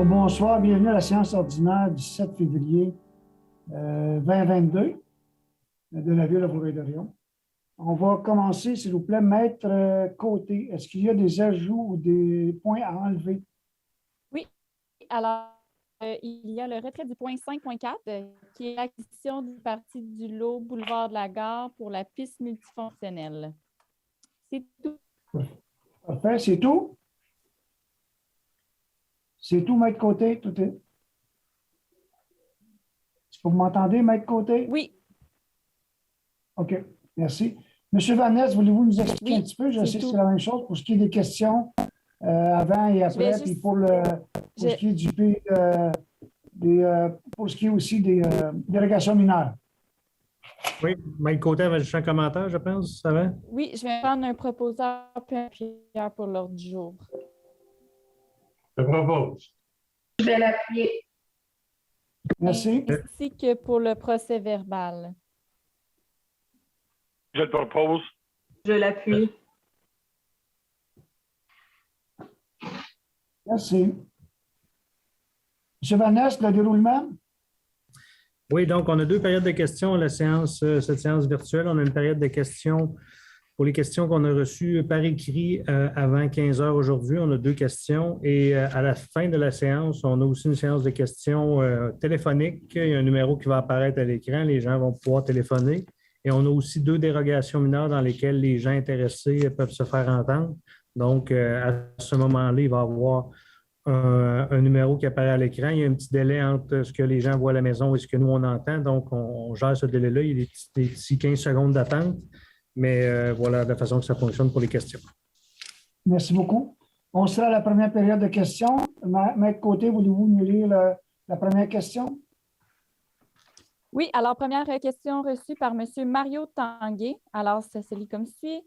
Alors, bonsoir, bienvenue à la séance ordinaire du 7 février 2022 de la Ville de Vaudreuil-Dorion. On va commencer, s'il vous plaît, Maître Côté. Est-ce qu'il y a des ajouts ou des points à enlever? Oui. Alors, il y a le retrait du point 5.4 qui est l'acquisition d'une partie du lot boulevard de la Gare pour la piste multifonctionnelle. C'est tout. Parfait, c'est tout? C'est tout, Maître Côté? Tout est... Est-ce que vous m'entendez, Maître Côté? Oui. OK, merci. Monsieur Vanesse, voulez-vous nous expliquer un petit peu? Je sais que tout. c'est la même chose pour ce qui est des questions avant et après, puis pour ce qui est du pays, pour ce qui est aussi des dérogations mineures. Oui, Maître Côté avait juste un commentaire, je pense, ça va? Oui, je vais prendre un proposeur puis un prière pour l'ordre du jour. Je propose. Je vais l'appuyer. Merci. Ainsi que pour le procès verbal. Je le propose. Je l'appuie. Merci. M. Vanesse, le déroulement? Oui, donc on a deux périodes de questions à cette séance virtuelle. On a une période de questions pour les questions qu'on a reçues par écrit avant 15 heures aujourd'hui. On a deux questions et à la fin de la séance, on a aussi une séance de questions téléphoniques. Il y a un numéro qui va apparaître à l'écran. Les gens vont pouvoir téléphoner. Et on a aussi deux dérogations mineures dans lesquelles les gens intéressés peuvent se faire entendre. Donc, à ce moment-là, il va y avoir un numéro qui apparaît à l'écran. Il y a un petit délai entre ce que les gens voient à la maison et ce que nous, on entend. Donc, on gère ce délai-là. Il y a des petits 15 secondes d'attente. Mais voilà la façon que ça fonctionne pour les questions. Merci beaucoup. On sera à la première période de questions. Maître Côté, voulez-vous nous lire la première question? Oui, alors première question reçue par M. Mario Tanguay. Alors, ça se lit comme suit.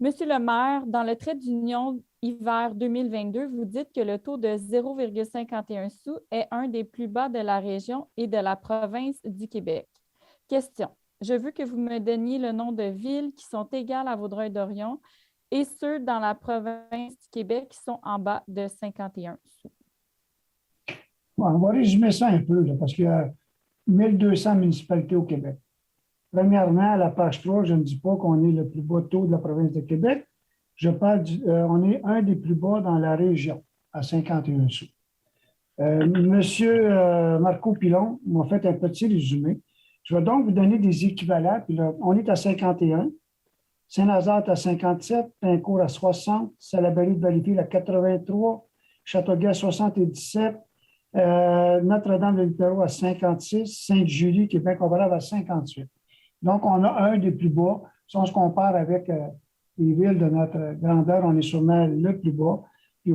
Monsieur le maire, dans le trait d'union hiver 2022, vous dites que le taux de 0,51 sous est un des plus bas de la région et de la province du Québec. Question. Je veux que vous me donniez le nom de villes qui sont égales à Vaudreuil-Dorion et ceux dans la province du Québec qui sont en bas de 51 sous. Bon, on va résumer ça un peu, là, parce qu'il y a 1200 municipalités au Québec. Premièrement, à la page 3, je ne dis pas qu'on est le plus bas taux de la province de Québec. Je parle on est un des plus bas dans la région, à 51 sous. Monsieur Marco Pilon m'a fait un petit résumé. Je vais donc vous donner des équivalents. Puis là, on est à 51, Saint-Lazare est à 57, Pincourt à 60, Salaberry de Valleyfield à 83, Châteauguay à 77, Notre-Dame de Litourneau à 56, Sainte-Julie, qui est bien comparable, à 58. Donc, on a un des plus bas. Si on se compare avec les villes de notre grandeur, on est sûrement le plus bas. Puis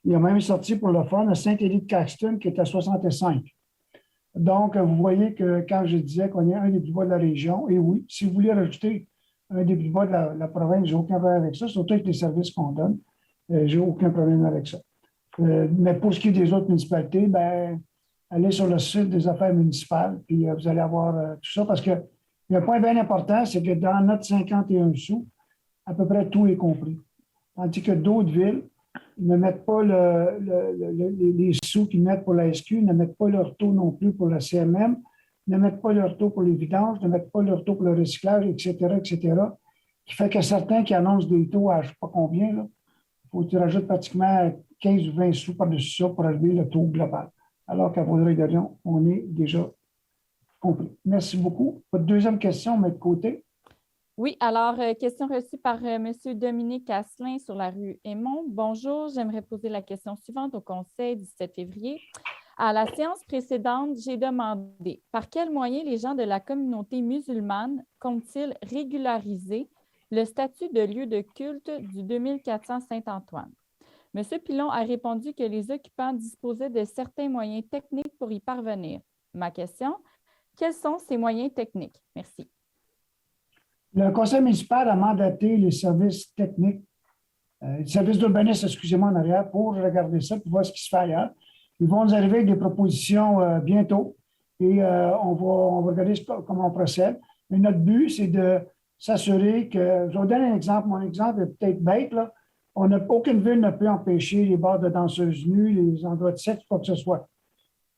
il y a même sorti pour le fun à Saint-Élie-de-Caxton qui est à 65. Donc, vous voyez que quand je disais qu'on est un des plus bas de la région, et oui, si vous voulez rajouter un des plus bas de la province, je n'ai aucun problème avec ça, surtout avec les services qu'on donne. Je n'ai aucun problème avec ça. Mais pour ce qui est des autres municipalités, ben, allez sur le site des affaires municipales, puis vous allez avoir tout ça, parce que il y a un point bien important, c'est que dans notre 51 sous, à peu près tout est compris. Tandis que d'autres villes ne mettent pas les sous qu'ils mettent pour la SQ, ne mettent pas leur taux non plus pour la CMM, ne mettent pas leur taux pour les vidanges, ne mettent pas leur taux pour le recyclage, etc., etc. Qui fait que certains qui annoncent des taux à je ne sais pas combien, il faut que tu rajoutes pratiquement 15 ou 20 sous par-dessus ça pour arriver le taux global. Alors qu'à Vaudreuil-Dorion, on est déjà compris. Merci beaucoup. Votre deuxième question, Maître Côté. Oui, alors, question reçue par M. Dominique Asselin sur la rue Aymon. Bonjour, j'aimerais poser la question suivante au Conseil du 7 février. À la séance précédente, j'ai demandé par quels moyens les gens de la communauté musulmane comptent-ils régulariser le statut de lieu de culte du 2400 Saint-Antoine? M. Pilon a répondu que les occupants disposaient de certains moyens techniques pour y parvenir. Ma question, quels sont ces moyens techniques? Merci. Le conseil municipal a mandaté les services techniques, les services d'urbanisme, excusez-moi, en arrière, pour regarder ça, pour voir ce qui se fait ailleurs. Ils vont nous arriver avec des propositions bientôt et on va regarder comment on procède. Mais notre but, c'est de s'assurer que, je vais vous donner un exemple. Mon exemple est peut-être bête, là. Aucune ville ne peut empêcher les bars de danseuses nues, les endroits de sexe, quoi que ce soit.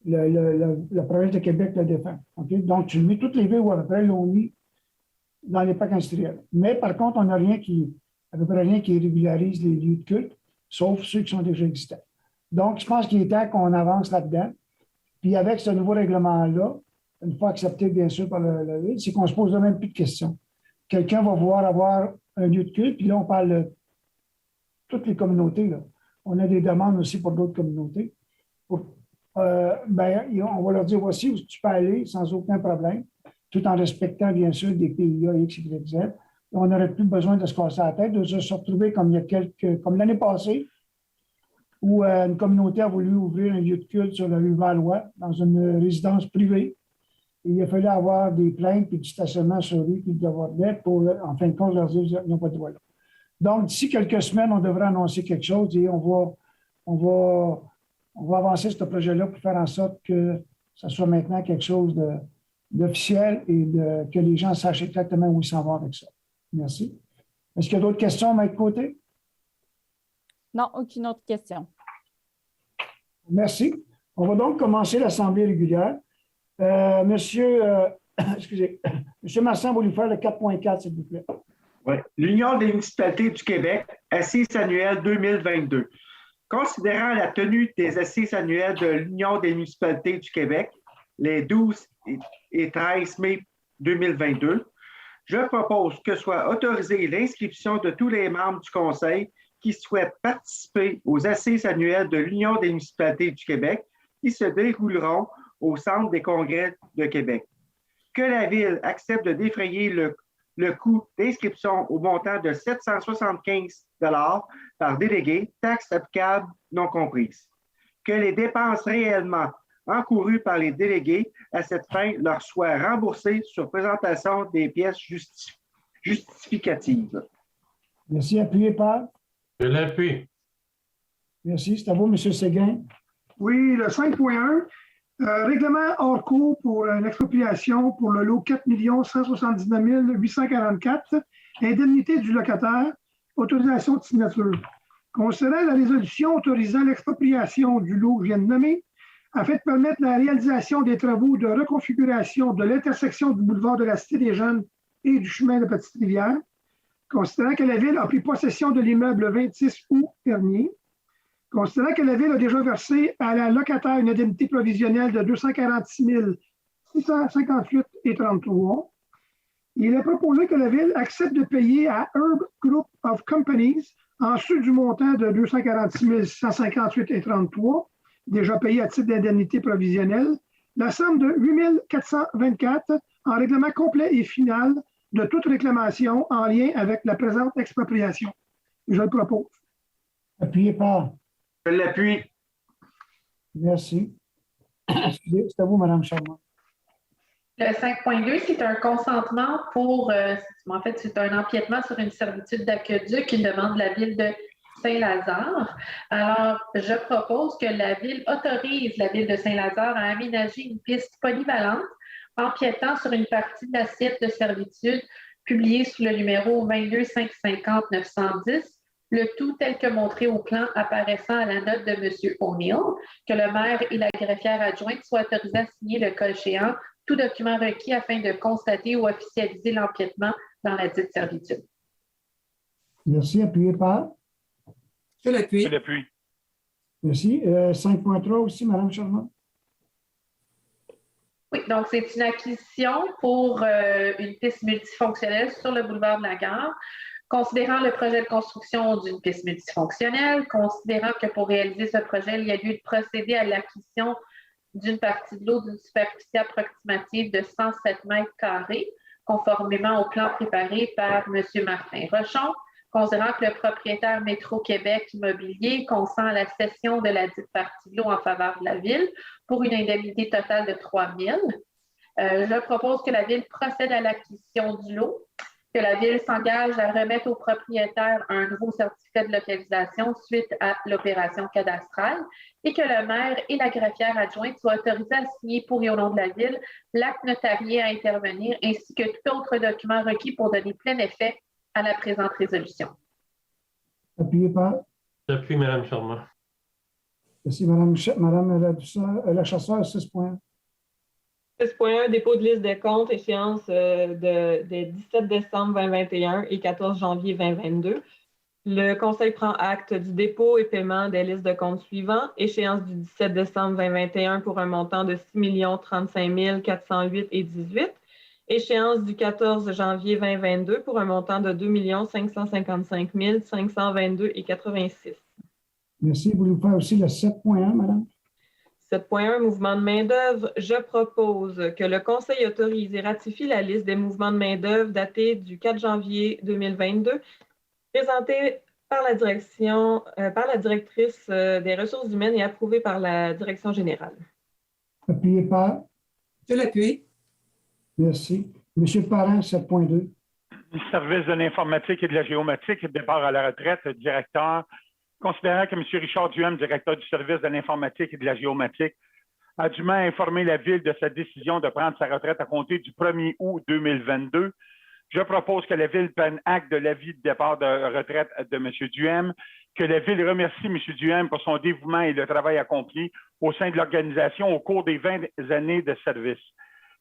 La province de Québec le défend. Okay? Donc, tu mets toutes les villes où à peu près l'ont mis dans les parcs industriels. Mais par contre, on n'a à peu près rien qui régularise les lieux de culte, sauf ceux qui sont déjà existants. Donc, je pense qu'il est temps qu'on avance là-dedans. Puis avec ce nouveau règlement-là, une fois accepté bien sûr par la ville, c'est qu'on ne se pose même plus de questions. Quelqu'un va vouloir avoir un lieu de culte, puis là, on parle de toutes les communautés. Là. On a des demandes aussi pour d'autres communautés. On va leur dire, voici où tu peux aller sans aucun problème, tout en respectant bien sûr des PIA X, Y, Z. On n'aurait plus besoin de se casser la tête, de se retrouver comme l'année passée, où une communauté a voulu ouvrir un lieu de culte sur la rue Valois, dans une résidence privée. Et il a fallu avoir des plaintes et du stationnement sur rue qui devaient pour, en fin de compte, leur dire qu'ils n'ont pas de droit là. Donc, d'ici quelques semaines, on devrait annoncer quelque chose et on va avancer ce projet-là pour faire en sorte que ça soit maintenant quelque chose d'officiel et que les gens sachent exactement où ils s'en vont avec ça. Merci. Est-ce qu'il y a d'autres questions, Maître Côté? Non, aucune autre question. Merci. On va donc commencer l'Assemblée régulière. Monsieur Marsan va lui faire le 4.4, s'il vous plaît. Oui. L'Union des municipalités du Québec, assises annuelles 2022. Considérant la tenue des assises annuelles de l'Union des municipalités du Québec, les 12 et 13 mai 2022, je propose que soit autorisée l'inscription de tous les membres du Conseil qui souhaitent participer aux assises annuelles de l'Union des municipalités du Québec qui se dérouleront au Centre des congrès de Québec. Que la Ville accepte de défrayer le coût d'inscription au montant de 775 $ par délégué, taxes applicables non comprises. Que les dépenses réellement encourues par les délégués à cette fin leur soient remboursées sur présentation des pièces justificatives. Merci. Appuyé par? Je l'appuie. Merci. C'est à vous, M. Séguin. Oui, le 5.1, règlement hors cours pour une expropriation pour le lot 4 179 844, indemnité du locataire, autorisation de signature. Considérant la résolution autorisant l'expropriation du lot que je viens de nommer, afin de permettre la réalisation des travaux de reconfiguration de l'intersection du boulevard de la Cité des Jeunes et du chemin de Petite-Rivière, considérant que la Ville a pris possession de l'immeuble le 26 août dernier, considérant que la Ville a déjà versé à la locataire une indemnité provisionnelle de 246 658,33, il est proposé que la Ville accepte de payer à Herb Group of Companies, en dessous du montant de 246 658,33, déjà payé à titre d'indemnité provisionnelle, la somme de 8 424 en règlement complet et final de toute réclamation en lien avec la présente expropriation. Je le propose. Appuyé par? Je l'appuie. Merci. C'est à vous, Mme Charmant. Le 5.2, c'est un consentement pour, en fait, c'est un empiètement sur une servitude d'aqueduc, une demande de la Ville de Saint-Lazare. Alors, je propose que la Ville autorise la Ville de Saint-Lazare à aménager une piste polyvalente empiétant sur une partie de l'assiette de servitude publiée sous le numéro 22 550 910, le tout tel que montré au plan apparaissant à la note de M. O'Neill, que le maire et la greffière adjointe soient autorisés à signer le cas échéant tout document requis afin de constater ou officialiser l'empiètement dans la dite servitude. Merci. Appuyé par? Je l'appuie. Je l'appuie. Merci. 5.3 aussi, Mme Charmant. Oui, donc c'est une acquisition pour une piste multifonctionnelle sur le boulevard de la Gare. Considérant le projet de construction d'une piste multifonctionnelle, considérant que pour réaliser ce projet, il y a lieu de procéder à l'acquisition d'une partie de l'eau d'une superficie approximative de 107 mètres carrés, conformément au plan préparé par M. Martin Rochon, considérant que le propriétaire Métro-Québec Immobilier consent à la cession de la dite partie de l'eau en faveur de la Ville pour une indemnité totale de 3 000. Je propose que la Ville procède à l'acquisition du lot, que la Ville s'engage à remettre au propriétaire un nouveau certificat de localisation suite à l'opération cadastrale et que le maire et la greffière adjointe soient autorisés à signer pour et au nom de la Ville l'acte notarié à intervenir ainsi que tout autre document requis pour donner plein effet à la présente résolution. appuyé par. J'appuie Mme Charmant. Merci, Madame la Chasseur, 6.1. 6.1, dépôt de liste de comptes, échéance de 17 décembre 2021 et 14 janvier 2022. Le Conseil prend acte du dépôt et paiement des listes de comptes suivants. Échéance du 17 décembre 2021 pour un montant de 6 035 408,18. Échéance du 14 janvier 2022 pour un montant de 2 555 522,86. Merci. Voulez-vous faire aussi le 7.1, Madame? 7.1, mouvement de main-d'œuvre. Je propose que le Conseil autorise et ratifie la liste des mouvements de main-d'œuvre datée du 4 janvier 2022, présentée par la directrice des ressources humaines et approuvée par la direction générale. Appuyé par. Je l'appuie. Merci. Monsieur Parent, 7.2. Service de l'informatique et de la géomatique, départ à la retraite, directeur. Considérant que M. Richard Duhem, directeur du service de l'informatique et de la géomatique, a dûment informé la Ville de sa décision de prendre sa retraite à compter du 1er août 2022, je propose que la Ville prenne acte de l'avis de départ de retraite de M. Duhem, que la Ville remercie M. Duhem pour son dévouement et le travail accompli au sein de l'organisation au cours des 20 années de service,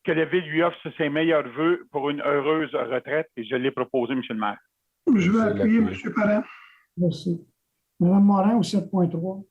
que la Ville lui offre ses meilleurs vœux pour une heureuse retraite, et je l'ai proposé, M. le maire. Je vais appuyer M. Parent. Merci. Mme Morin, au 7.3.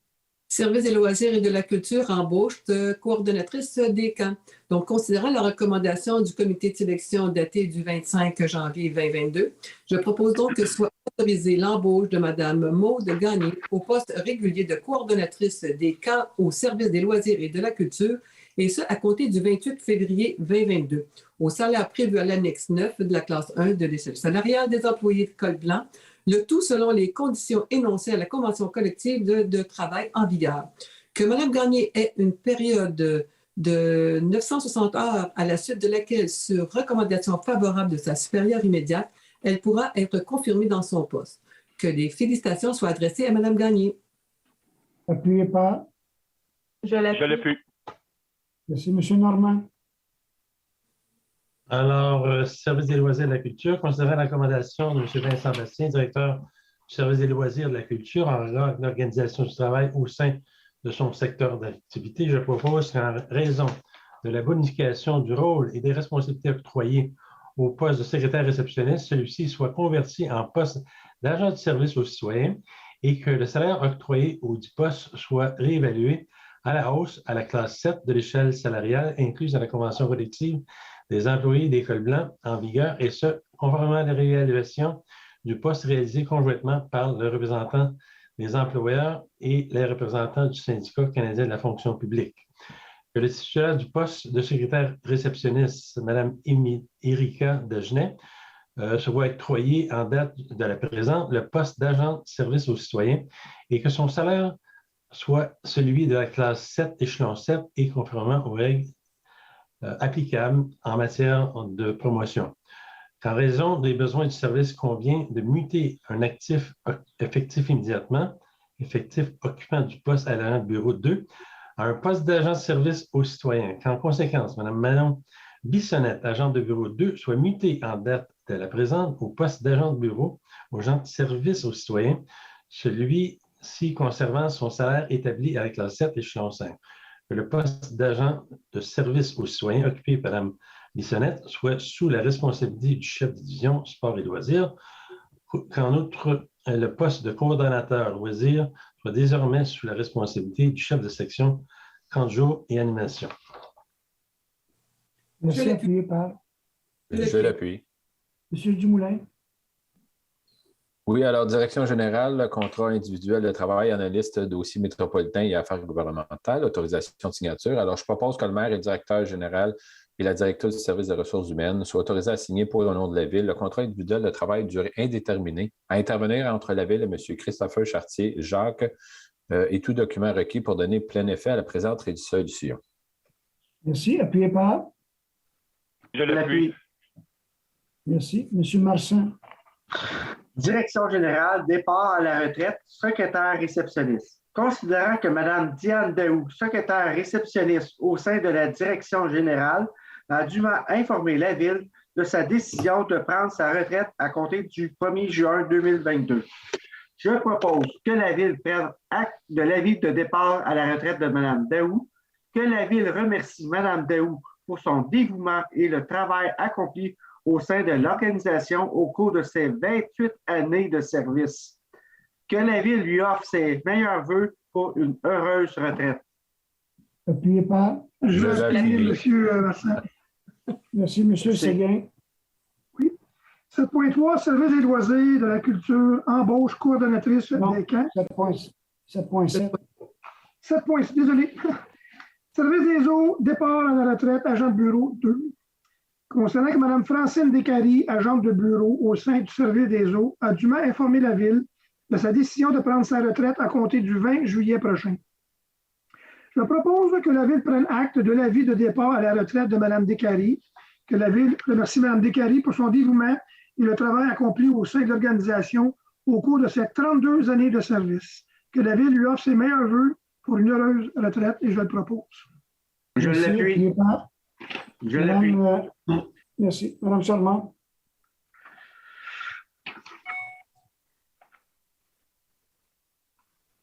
Service des loisirs et de la culture embauche de coordonnatrice des camps. Donc, considérant la recommandation du comité de sélection datée du 25 janvier 2022, je propose donc que soit autorisée l'embauche de Mme Maude Gagné au poste régulier de coordonnatrice des camps au service des loisirs et de la culture, et ce, à compter du 28 février 2022, au salaire prévu à l'annexe 9 de la classe 1 de l'échelle salariale des employés de col blanc, le tout selon les conditions énoncées à la Convention collective de travail en vigueur. Que Mme Gagné ait une période de 960 heures à la suite de laquelle, sur recommandation favorable de sa supérieure immédiate, elle pourra être confirmée dans son poste. Que des félicitations soient adressées à Mme Gagné. Appuyé par. Je l'appuie. Merci, M. Normand. Alors, Service des loisirs et de la culture, considérant la recommandation de M. Vincent Bastien, directeur du Service des loisirs et de la culture, en regard avec l'organisation du travail au sein de son secteur d'activité, je propose qu'en raison de la bonification du rôle et des responsabilités octroyées au poste de secrétaire réceptionniste, celui-ci soit converti en poste d'agent de service aux citoyens et que le salaire octroyé au dit poste soit réévalué à la hausse à la classe 7 de l'échelle salariale incluse dans la Convention collective des employés des cols blancs en vigueur, et ce, conformément à la réévaluation du poste réalisé conjointement par le représentant des employeurs et les représentants du syndicat canadien de la fonction publique. Que le titulaire du poste de secrétaire réceptionniste, Mme Erika Degenais, se voit octroyer en date de la présente le poste d'agent de service aux citoyens et que son salaire soit celui de la classe 7, échelon 7, et conformément aux règles applicables en matière de promotion. Qu'en raison des besoins du service, convient de muter un actif effectif immédiatement, effectif occupant du poste à l'agent de bureau 2, à un poste d'agent de service aux citoyens. Qu'en conséquence, Mme Manon Bissonnette, agent de bureau 2, soit mutée en date de la présente au poste d'agent de bureau aux gens de service aux citoyens, celui-ci conservant son salaire établi à la classe 7, échelon 5. Que le poste d'agent de service aux citoyens occupé par Mme Bissonnette soit sous la responsabilité du chef de division sport et loisirs, qu'en outre, le poste de coordonnateur loisirs soit désormais sous la responsabilité du chef de section camp de jour et animation. Merci, appuyé par. Je l'appuie. M. Dumoulin. Oui, alors, direction générale, contrat individuel de travail, analyste, dossier métropolitain et affaires gouvernementales, autorisation de signature. Alors, je propose que le maire et le directeur général et la directrice du service des ressources humaines soient autorisés à signer pour le nom de la Ville le contrat individuel de travail durée indéterminée à intervenir entre la Ville et M. Christopher Chartier-Jacques et tout document requis pour donner plein effet à la présente résolution. Merci. Appuyé par. Je l'appuie. Merci. M. Marchand. Direction générale, départ à la retraite, secrétaire réceptionniste. Considérant que Mme Diane Daou, secrétaire réceptionniste au sein de la direction générale, a dûment informé la Ville de sa décision de prendre sa retraite à compter du 1er juin 2022. Je propose que la Ville prenne acte de l'avis de départ à la retraite de Mme Daou, que la Ville remercie Mme Daou pour son dévouement et le travail accompli au sein de l'organisation au cours de ses 28 années de service, que la Ville lui offre ses meilleurs vœux pour une heureuse retraite. Appuyé par. Je vais appuyer, M. Marsan. Merci, M. Séguin. 7.3, service des loisirs, de la culture, embauche, coordonnatrice des camps. 7.7. 7.6, désolé. Service des eaux, départ à la retraite, agent de bureau 2. Concernant que Mme Francine Descaries, agente de bureau au sein du service des eaux, a dûment informé la Ville de sa décision de prendre sa retraite à compter du 20 juillet prochain. Je propose que la Ville prenne acte de l'avis de départ à la retraite de Mme Descaries, que la Ville remercie Mme Descaries pour son dévouement et le travail accompli au sein de l'organisation au cours de ses 32 années de service. Que la Ville lui offre ses meilleurs vœux pour une heureuse retraite et je le propose. Je l'appuie. Je l'appuie. Merci. Mme Charmant.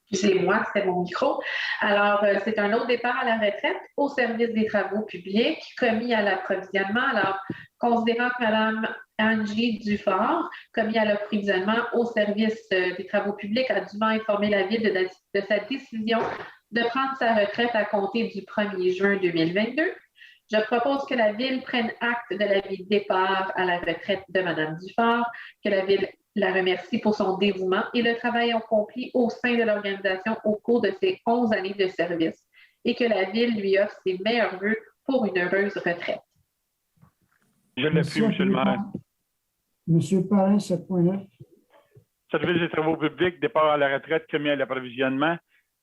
C'est moi, c'est mon micro. Alors, c'est un autre départ à la retraite au service des travaux publics commis à l'approvisionnement. Alors, considérant que Mme Angie Dufort, commis à l'approvisionnement au service des travaux publics, a dûment informé la Ville de sa décision de prendre sa retraite à compter du 1er juin 2022. Je propose que la Ville prenne acte de l'avis de départ à la retraite de Mme Dufort, que la Ville la remercie pour son dévouement et le travail accompli au sein de l'organisation au cours de ses 11 années de service et que la Ville lui offre ses meilleurs vœux pour une heureuse retraite. Je l'appuie, M. le maire. M. Parrain, 7.9. Service des travaux publics, départ à la retraite commis à l'approvisionnement.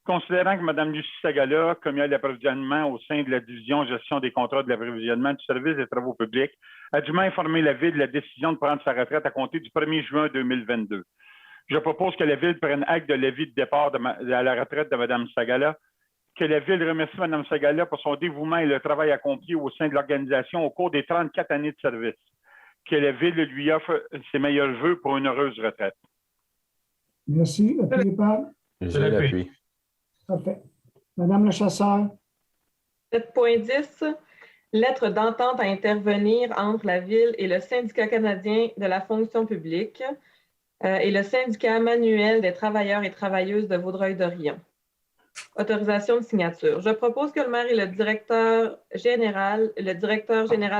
Considérant que Mme Lucie Sagala, commis à l'approvisionnement au sein de la division gestion des contrats de l'approvisionnement du service des travaux publics, a dûment informé la Ville de la décision de prendre sa retraite à compter du 1er juin 2022. Je propose que la Ville prenne acte de l'avis de départ à la retraite de Mme Sagala, que la Ville remercie Mme Sagala pour son dévouement et le travail accompli au sein de l'organisation au cours des 34 années de service, que la Ville lui offre ses meilleurs vœux pour une heureuse retraite. Merci. Appuyé par. Je l'appuie. Parfait. Madame le chasseur. 7.10, lettre d'entente à intervenir entre la Ville et le syndicat canadien de la fonction publique et le syndicat manuel des travailleurs et travailleuses de Vaudreuil-Dorion. Autorisation de signature. Je propose que le maire et le directeur général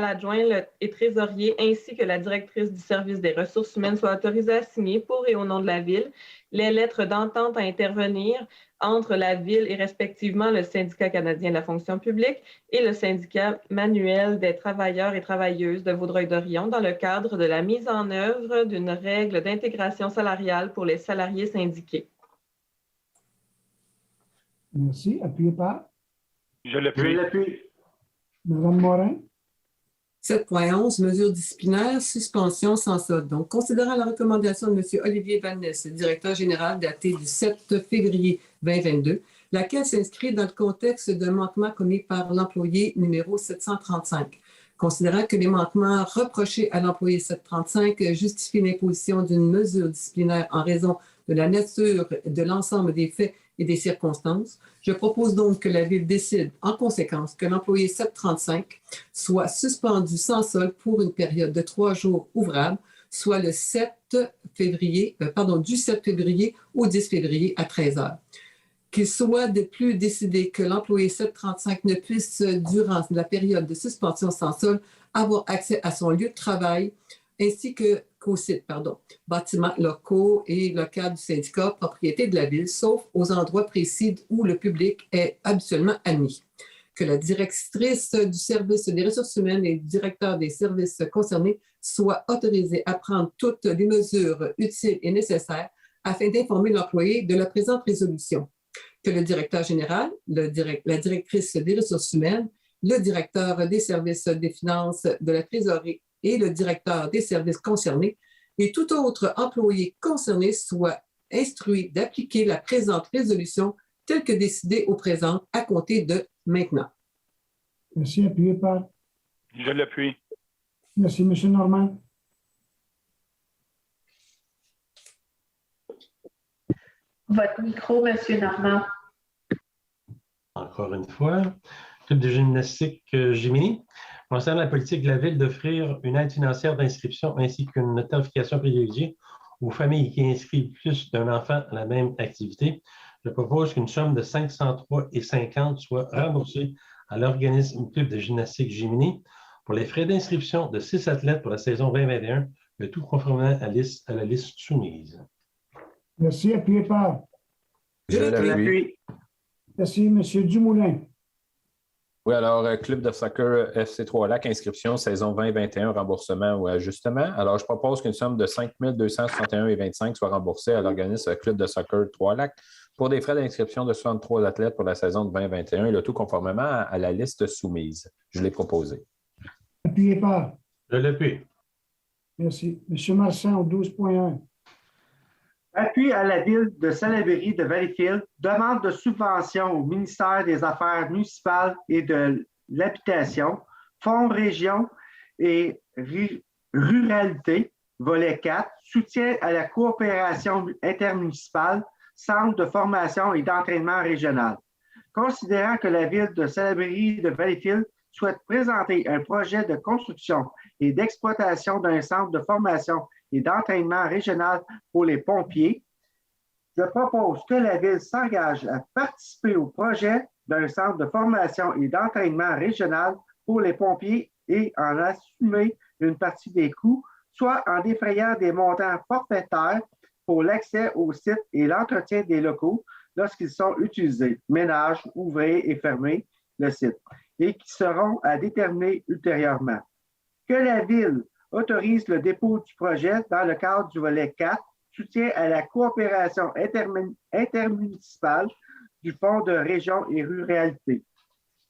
adjoint et trésorier, ainsi que la directrice du service des ressources humaines soient autorisés à signer pour et au nom de la Ville les lettres d'entente à intervenir entre la Ville et respectivement le syndicat canadien de la fonction publique et le syndicat manuel des travailleurs et travailleuses de Vaudreuil-Dorion dans le cadre de la mise en œuvre d'une règle d'intégration salariale pour les salariés syndiqués. Merci. Appuyé par. Je l'appuie. Madame Morin. 7.11, mesures disciplinaires, suspension sans solde. Donc, considérant la recommandation de M. Olivier Vannès, directeur général datée du 7 février 2022, laquelle s'inscrit dans le contexte d'un manquement commis par l'employé numéro 735. Considérant que les manquements reprochés à l'employé 735 justifient l'imposition d'une mesure disciplinaire en raison de la nature de l'ensemble des faits et des circonstances, je propose donc que la Ville décide en conséquence que l'employé 735 soit suspendu sans solde pour une période de 3 jours ouvrables, soit le 7 février, du 7 février au 10 février à 13 heures. Qu'il soit de plus décidé que l'employé 735 ne puisse, durant la période de suspension sans solde, avoir accès à son lieu de travail ainsi qu'au site, bâtiments locaux et local du syndicat, propriété de la Ville, sauf aux endroits précis où le public est habituellement admis. Que la directrice du service des ressources humaines et le directeur des services concernés soient autorisés à prendre toutes les mesures utiles et nécessaires afin d'informer l'employé de la présente résolution. Que le directeur général, la directrice des ressources humaines, le directeur des services des finances, de la trésorerie et le directeur des services concernés et tout autre employé concerné soit instruit d'appliquer la présente résolution telle que décidée au présent à compter de maintenant. Merci. Appuyé par. Je l'appuie. Merci, M. Normand. Votre micro, M. Normand. Encore une fois. Club de gymnastique Jiminy. Concernant la politique de la Ville d'offrir une aide financière d'inscription ainsi qu'une tarification privilégiée aux familles qui inscrivent plus d'un enfant à la même activité, je propose qu'une somme de 503,50 soit remboursée à l'organisme Club de gymnastique Jiminy pour les frais d'inscription de 6 athlètes pour la saison 2021, le tout conformément à la liste soumise. Merci. Appuyé par. Je l'appuie. Merci, M. Dumoulin. Oui, alors, Club de soccer FC Trois-Lacs, inscription saison 2021, remboursement ou ajustement. Alors, je propose qu'une somme de 5 261,25 soit remboursée à l'organisme Club de soccer Trois-Lacs pour des frais d'inscription de 63 athlètes pour la saison de 2021 et le tout conformément à la liste soumise. Je l'ai proposé. Appuyé par. Je l'appuie. Merci. M. Marchand, au 12.1. Appui à la Ville de Salaberry de Valleyfield, demande de subvention au ministère des Affaires municipales et de l'Habitation, Fonds Région et Ruralité, volet 4, soutien à la coopération intermunicipale, centre de formation et d'entraînement régional. Considérant que la Ville de Salaberry de Valleyfield souhaite présenter un projet de construction et d'exploitation d'un centre de formation et d'entraînement régional pour les pompiers, je propose que la Ville s'engage à participer au projet d'un centre de formation et d'entraînement régional pour les pompiers et en assumer une partie des coûts, soit en défrayant des montants forfaitaires pour l'accès au site et l'entretien des locaux lorsqu'ils sont utilisés, ménage, ouvrir et fermer le site, et qui seront à déterminer ultérieurement. Que la Ville autorise le dépôt du projet dans le cadre du volet 4, soutien à la coopération intermunicipale du Fonds de région et ruralité.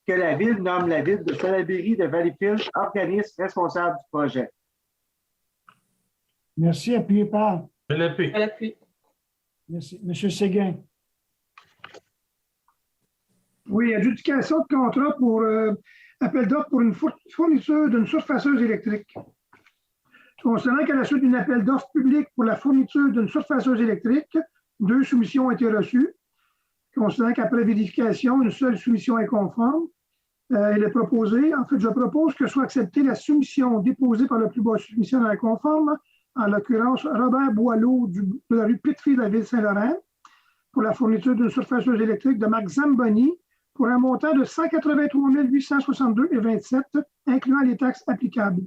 Que la Ville nomme la Ville de Salaberry de Valleyfield organisme responsable du projet. Merci. Appuyé par. Je l'appuie. Je l'appuie. Merci. M. Séguin. Oui, adjudication de contrat pour appel d'offres pour une fourniture d'une surfaceuse électrique. Considérant qu'à la suite d'un appel d'offres public pour la fourniture d'une surfaceuse électrique, 2 soumissions ont été reçues. Considérant qu'après vérification, une seule soumission est conforme, elle est proposée. En fait, je propose que soit acceptée la soumission déposée par le plus bas soumissionnaire conforme, en l'occurrence Robert Boileau de la rue Pitfield à Ville-Saint-Laurent, pour la fourniture d'une surfaceuse électrique de Marc Zamboni pour un montant de 183 862,27, incluant les taxes applicables.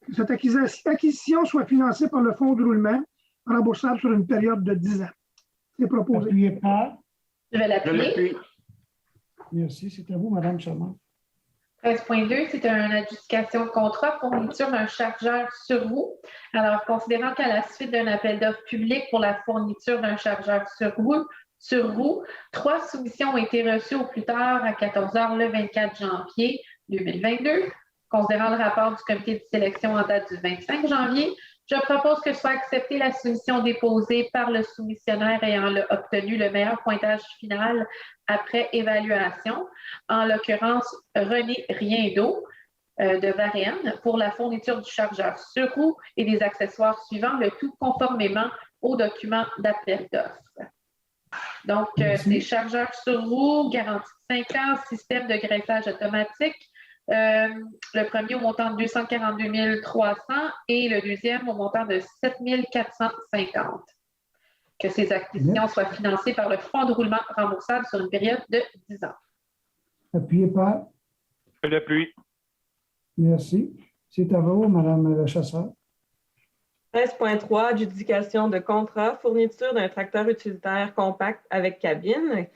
Que cette acquisition soit financée par le fonds de roulement, remboursable sur une période de 10 ans. C'est proposé. Appuyé par. Je vais l'appuyer. Merci. C'est à vous, Mme Charmant. 13.2, c'est une adjudication de contrat fourniture d'un chargeur sur roue. Alors, considérant qu'à la suite d'un appel d'offres public pour la fourniture d'un chargeur sur roue, 3 soumissions ont été reçues au plus tard à 14h le 24 janvier 2022. Considérant le rapport du comité de sélection en date du 25 janvier, je propose que soit acceptée la soumission déposée par le soumissionnaire ayant obtenu le meilleur pointage final après évaluation, en l'occurrence René Riendeau de Varennes, pour la fourniture du chargeur sur roue et des accessoires suivants, le tout conformément au document d'appel d'offres. Donc, des chargeurs sur roue, garantie de 5 ans, système de graissage automatique. Le premier au montant de 242 300 et le deuxième au montant de 7 450. Que ces acquisitions soient financées par le fonds de roulement remboursable sur une période de 10 ans. Appuyé par. Je l'appuie. Merci. C'est à vous, Mme la Chasseur. 13.3, adjudication de contrat, fourniture d'un tracteur utilitaire compact avec cabine.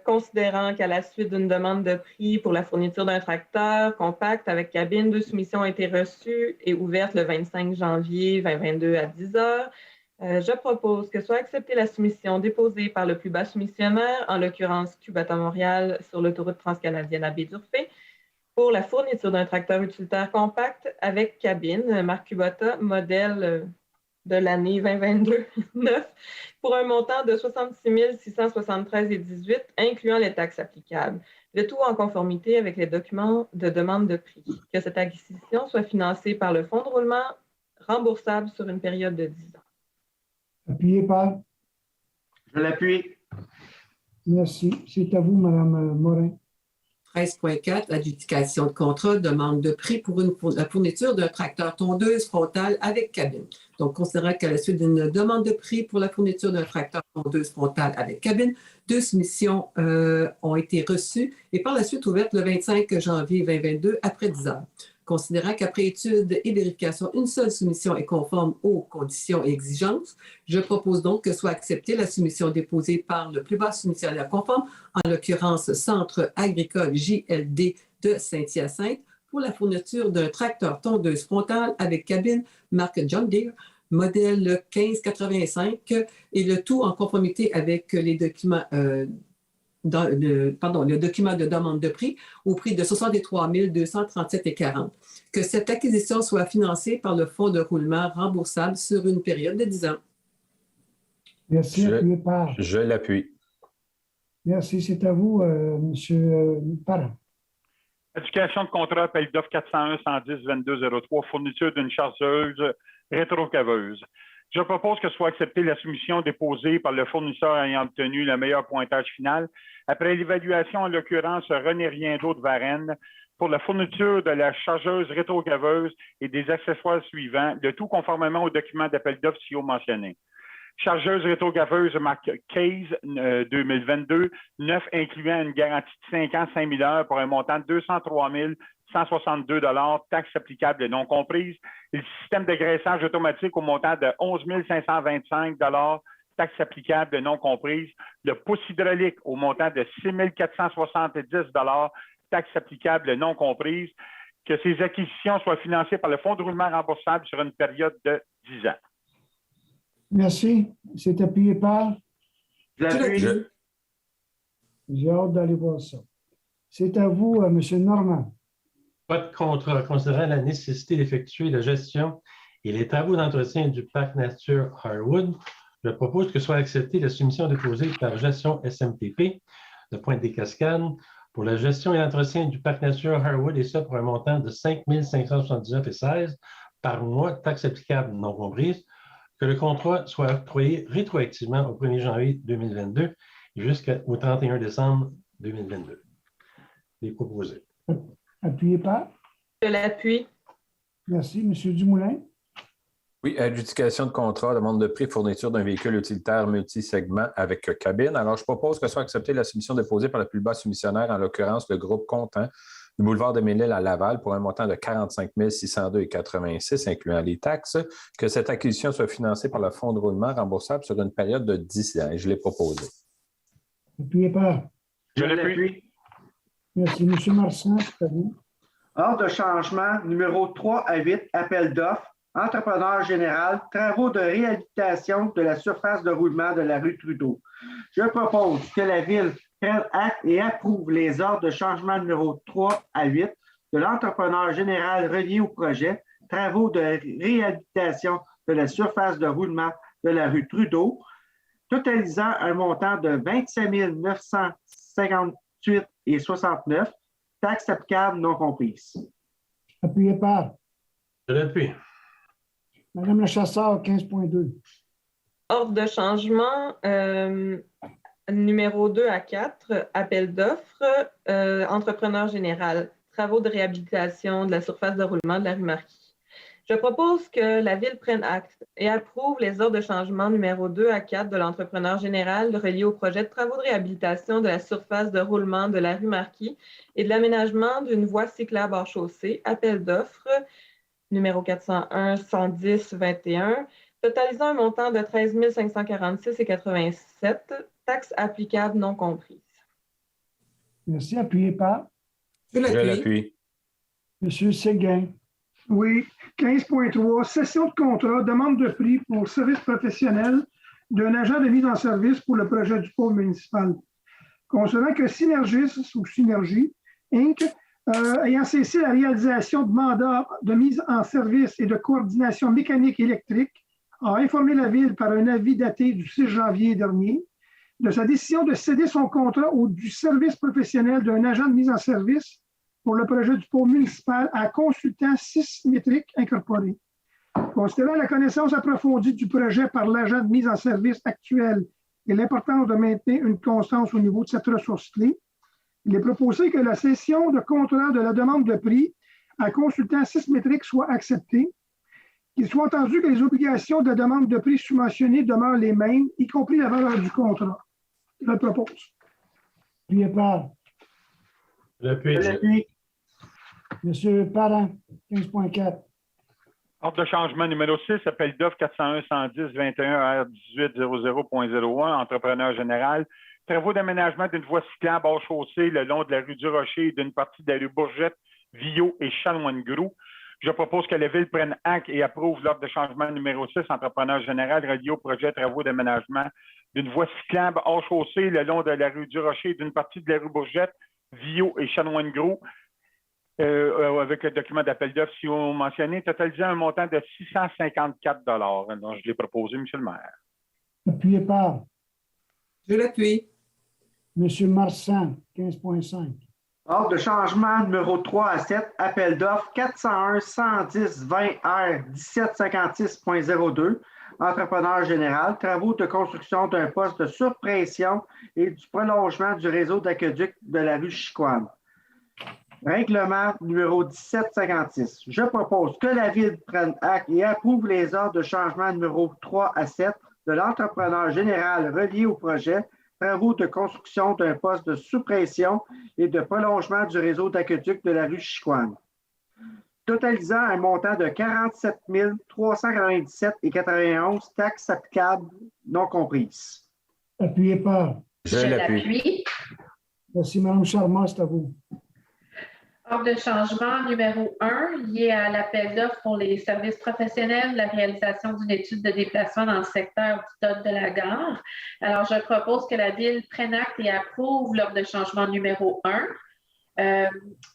Considérant qu'à la suite d'une demande de prix pour la fourniture d'un tracteur compact avec cabine, 2 soumissions ont été reçues et ouvertes le 25 janvier 2022 à 10 h. Je propose que soit acceptée la soumission déposée par le plus bas soumissionnaire, en l'occurrence Cubata Montréal sur l'autoroute transcanadienne à Baie-d'Urfé, pour la fourniture d'un tracteur utilitaire compact avec cabine, marque Cubata, modèle de l'année 2022-9, pour un montant de 66 673,18, incluant les taxes applicables. Le tout en conformité avec les documents de demande de prix. Que cette acquisition soit financée par le fonds de roulement remboursable sur une période de 10 ans. Appuyé par. Je l'appuie. Merci. C'est à vous, Mme Morin. 13.4, adjudication de contrat, demande de prix pour la fourniture d'un tracteur tondeuse frontale avec cabine. Donc, considérant qu'à la suite d'une demande de prix pour la fourniture d'un tracteur tondeuse frontale avec cabine, 2 soumissions ont été reçues et par la suite ouvertes le 25 janvier 2022 après 10 heures. Considérant qu'après étude et vérification, une seule soumission est conforme aux conditions et exigences, je propose donc que soit acceptée la soumission déposée par le plus bas soumissionnaire conforme, en l'occurrence Centre agricole JLD de Saint-Hyacinthe, pour la fourniture d'un tracteur tondeuse frontale avec cabine marque John Deere, modèle 1585, et le tout en conformité avec les documents le document de demande de prix au prix de 63 237,40. Que cette acquisition soit financée par le fonds de roulement remboursable sur une période de 10 ans. Merci. Je l'appuie. Merci. C'est à vous, M. Parent. Adjudication de contrat, appel d'offres 401-110-2203, fourniture d'une chargeuse rétrocaveuse. Je propose que soit acceptée la soumission déposée par le fournisseur ayant obtenu le meilleur pointage final après l'évaluation, en l'occurrence René Riendeau de Varennes, pour la fourniture de la chargeuse rétrocaveuse et des accessoires suivants, le tout conformément au document d'appel d'offres ci-haut mentionné. Chargeuse rétrogaveuse marque Case 2022, 9 incluant une garantie de 5 ans, 5 000 heures pour un montant de 203 162 $, taxes applicables et non comprises. Et le système de graissage automatique au montant de 11 525 $, taxes applicables et non comprises. Le pouce hydraulique au montant de 6 470 $, taxes applicables et non comprises. Que ces acquisitions soient financées par le fonds de roulement remboursable sur une période de 10 ans. Merci. C'est appuyé par? Je l'appuie. J'ai hâte d'aller voir ça. C'est à vous, M. Normand. Pas de contrat. Considérant la nécessité d'effectuer la gestion et les travaux d'entretien du parc nature Harwood, je propose que soit acceptée la soumission déposée par Gestion SMTP de Pointe-des-Cascades pour la gestion et l'entretien du parc nature Harwood, et ça pour un montant de 5 579,16 par mois, taxes applicables non comprises, que le contrat soit octroyé rétroactivement au 1er janvier 2022 jusqu'au 31 décembre 2022. Les proposés. Appuyé par? Je l'appuie. Merci. M. Dumoulin? Oui, adjudication de contrat, demande de prix, fourniture d'un véhicule utilitaire multisegment avec cabine. Alors, je propose que soit acceptée la soumission déposée par le plus bas soumissionnaire, en l'occurrence le groupe Content, du boulevard de Mélile à Laval, pour un montant de 45 602,86, incluant les taxes, que cette acquisition soit financée par le fonds de roulement remboursable sur une période de 10 ans. Et je l'ai proposé. Appuyé par? Je l'appuie. Merci. M. Marsan, c'est à vous. Ordre de changement numéro 3 à 8, appel d'offres, entrepreneur général, travaux de réhabilitation de la surface de roulement de la rue Trudeau. Je propose que la Ville prenne acte et approuve les ordres de changement numéro 3 à 8 de l'entrepreneur général relié au projet, travaux de réhabilitation de la surface de roulement de la rue Trudeau, totalisant un montant de 25 958,69, taxes applicables non comprises. Appuyé par? Je l'appuie. Madame la Chasseur, 15.2. Ordre de changement numéro 2 à 4, appel d'offres, entrepreneur général, travaux de réhabilitation de la surface de roulement de la rue Marquis. Je propose que la Ville prenne acte et approuve les ordres de changement numéro 2 à 4 de l'entrepreneur général relié au projet de travaux de réhabilitation de la surface de roulement de la rue Marquis et de l'aménagement d'une voie cyclable hors chaussée, appel d'offres numéro 401-110-21, totalisant un montant de 13 546,87, taxes applicables non comprises. Merci. Appuyé par? Je l'appuie. M. Séguin. Oui. 15.3, cession de contrat, demande de prix pour service professionnel d'un agent de mise en service pour le projet du pôle municipal. Considérant que Synergis ou Synergie, Inc., ayant cessé la réalisation de mandats de mise en service et de coordination mécanique et électrique, a informé la Ville par un avis daté du 6 janvier dernier de sa décision de céder son contrat au du service professionnel d'un agent de mise en service pour le projet du pôle municipal à Consultant Sismétrique Incorporé. Considérant la connaissance approfondie du projet par l'agent de mise en service actuel et l'importance de maintenir une constance au niveau de cette ressource clé, il est proposé que la cession de contrat de la demande de prix à consultant sismétrique soit acceptée, qu'il soit entendu que les obligations de la demande de prix subventionnée demeurent les mêmes, y compris la valeur du contrat. Je le propose. Appuyez par. J'appuie. Monsieur Parent, 15.4. Ordre de changement numéro 6, appel d'offres 401-110-21-R1800.01, entrepreneur général. Travaux d'aménagement d'une voie cyclable hors chaussée le long de la rue du Rocher et d'une partie de la rue Bourgette, Villot et Chanoine-Grou. Je propose que la Ville prenne acte et approuve l'ordre de changement numéro 6, entrepreneur général relié au projet travaux d'aménagement d'une voie cyclable hors chaussée le long de la rue du Rocher et d'une partie de la rue Bourgette, Villot et Chanoine-Grou. Avec le document d'appel d'offres, si vous mentionnez, totalisant un montant de 654 $. Donc, je l'ai proposé, M. le maire. Appuyez par. Je l'appuie. Monsieur Marsan, 15.5. Ordre de changement numéro 3 à 7, appel d'offres 401-110-20R1756.02, entrepreneur général, travaux de construction d'un poste de surpression et du prolongement du réseau d'aqueduc de la rue Chicoine. Règlement numéro 1756. Je propose que la Ville prenne acte et approuve les ordres de changement numéro 3 à 7 de l'entrepreneur général relié au projet travaux de construction d'un poste de sous-pression et de prolongement du réseau d'aqueduc de la rue Chicoine, totalisant un montant de 47 397,91 taxes applicables non comprises. Appuyez par. Je l'appuie. Merci, Mme Charmant, c'est à vous. Ordre de changement numéro 1, lié à l'appel d'offres pour les services professionnels, la réalisation d'une étude de déplacement dans le secteur du TOD de la gare. Alors, je propose que la Ville prenne acte et approuve l'ordre de changement numéro 1,